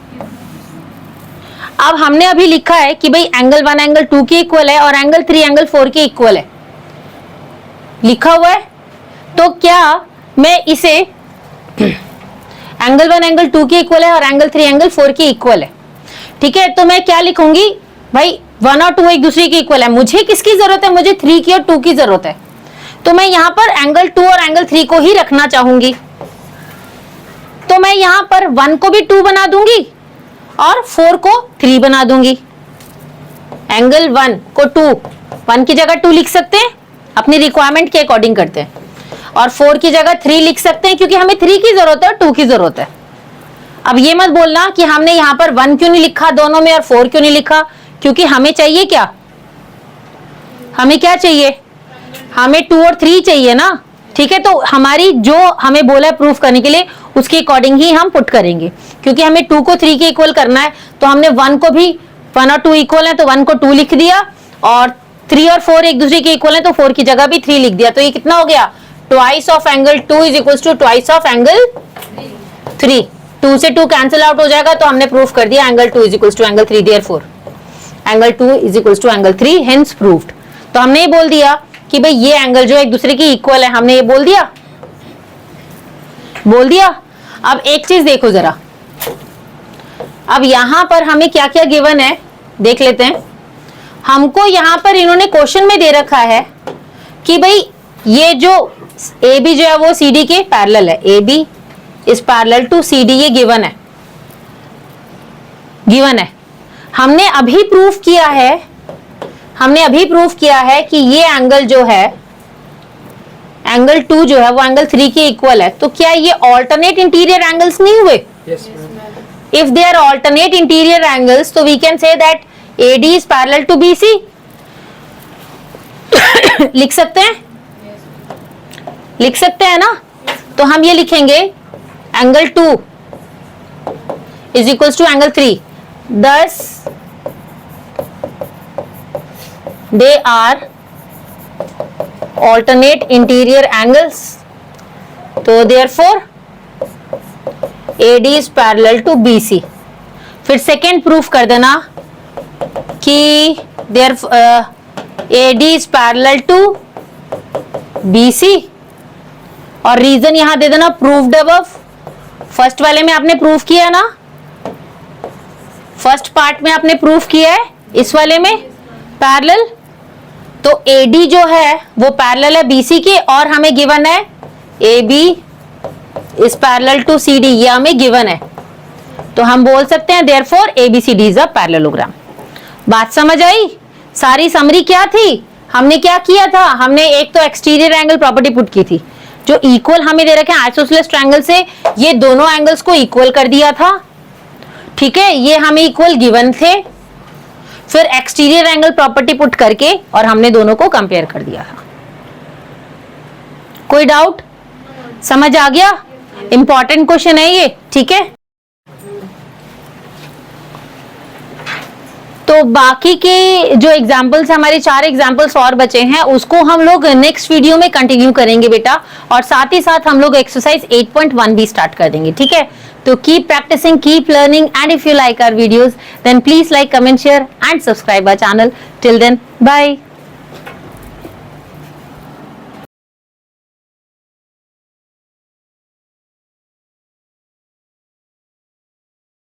अब हमने अभी लिखा है कि भाई एंगल 1 एंगल 2 के इक्वल है और एंगल 3 एंगल 4 के इक्वल है, लिखा हुआ है, तो क्या मैं इसे एंगल 1 एंगल 2 के इक्वल है और एंगल 3 एंगल 4 के इक्वल है, ठीक है, तो मैं क्या लिखूंगी भाई 1 और 2 एक दूसरे के इक्वल है, मुझे किसकी जरूरत है, मुझे 3 की और 2 की जरूरत है, तो मैं यहां पर एंगल 2 और एंगल 3 को ही रखना चाहूंगी, तो मैं यहां पर 1 को भी 2 बना दूंगी और 4 को 3 बना दूंगी। एंगल 1 को 2, 1 की जगह 2 लिख सकते हैं, अपनी रिक्वायरमेंट के अकॉर्डिंग करते हैं, और 4 की जगह 3 लिख सकते हैं क्योंकि हमें 3 की जरूरत है और 2 की जरूरत है। अब ये मत बोलना कि हमने यहां पर 1 क्यों नहीं लिखा दोनों में और 4 क्यों नहीं लिखा, क्योंकि हमें चाहिए क्या, हमें क्या चाहिए, हमें 2 और 3 चाहिए ना, ठीक है, तो हमारी जो हमें बोला है प्रूफ करने के लिए उसके अकॉर्डिंग ही हम पुट करेंगे, क्योंकि हमें 2 को 3 के इक्वल करना है, तो हमने 1 को भी 1 और 2 इक्वल है तो 1 को 2 लिख दिया, और 3 और 4 एक दूसरे के इक्वल है तो 4 की जगह भी 3 लिख दिया, तो ये कितना हो गया, twice of angle 2 is equal to twice of angle 3, 2 से 2 कैंसिल आउट हो जाएगा, तो हमने प्रूफ कर दिया angle 2 is equal to angle 3, therefore angle 2 is equal to angle 3, hence proved. तो हमने ये बोल दिया कि भाई ये एंगल जो एक दूसरे की इक्वल है, हमने ये बोल दिया। अब एक चीज देखो जरा, अब यहां पर हमें क्या क्या गिवन है देख लेते हैं। हमको यहां पर इन्होंने क्वेश्चन में दे रखा है कि भाई ये जो AB जो है वो CD के पैरेलल है, AB is parallel to CD, ये गिवन है। हमने अभी प्रूफ किया है कि ये एंगल जो है एंगल 2 जो है वो एंगल 3 के इक्वल है, तो क्या ये ऑल्टरनेट इंटीरियर एंगल्स नहीं हुए?
Yes, ma'am.
If they are alternate interior angles, so we can say that AD is parallel to BC. लिख सकते हैं ना, तो हम ये लिखेंगे angle 2 is equals to angle 3, thus they are alternate interior angles, तो therefore AD is parallel to BC। फिर सेकेंड प्रूफ कर देना कि AD is parallel to BC, और रीजन यहां दे देना प्रूव्ड अबव। फर्स्ट वाले में आपने प्रूफ किया ना, फर्स्ट पार्ट में आपने प्रूफ किया है, इस वाले में पैरेलल, तो AD जो है वो पैरेलल है BC के, और हमें गिवन है AB is parallel to CD, ये हमें गिवन है, तो हम बोल सकते हैं therefore ABCD is a parallelogram. बात समझ आई? सारी समरी क्या थी, हमने क्या किया था, हमने एक तो एक्सटीरियर एंगल प्रॉपर्टी पुट की थी, जो इक्वल हमें दे रखे हैं आइसोसेलेस ट्रायंगल से, ये दोनों एंगल्स को इक्वल कर दिया था, ठीक है, ये हमें इक्वल गिवन थे, फिर एक्सटीरियर एंगल प्रॉपर्टी पुट करके और हमने दोनों को कंपेयर कर दिया था। कोई डाउट? समझ आ गया? इंपॉर्टेंट क्वेश्चन है ये, ठीक है। तो बाकी के जो एग्जाम्पल्स हमारे 4 एग्जाम्पल्स और बचे हैं उसको हम लोग नेक्स्ट वीडियो में कंटिन्यू करेंगे बेटा, और साथ ही साथ हम लोग एक्सरसाइज 8.1 भी स्टार्ट कर देंगे, ठीक है। तो keep practising, keep learning, and if you like our videos then please like, comment, share and subscribe our channel. Till then bye.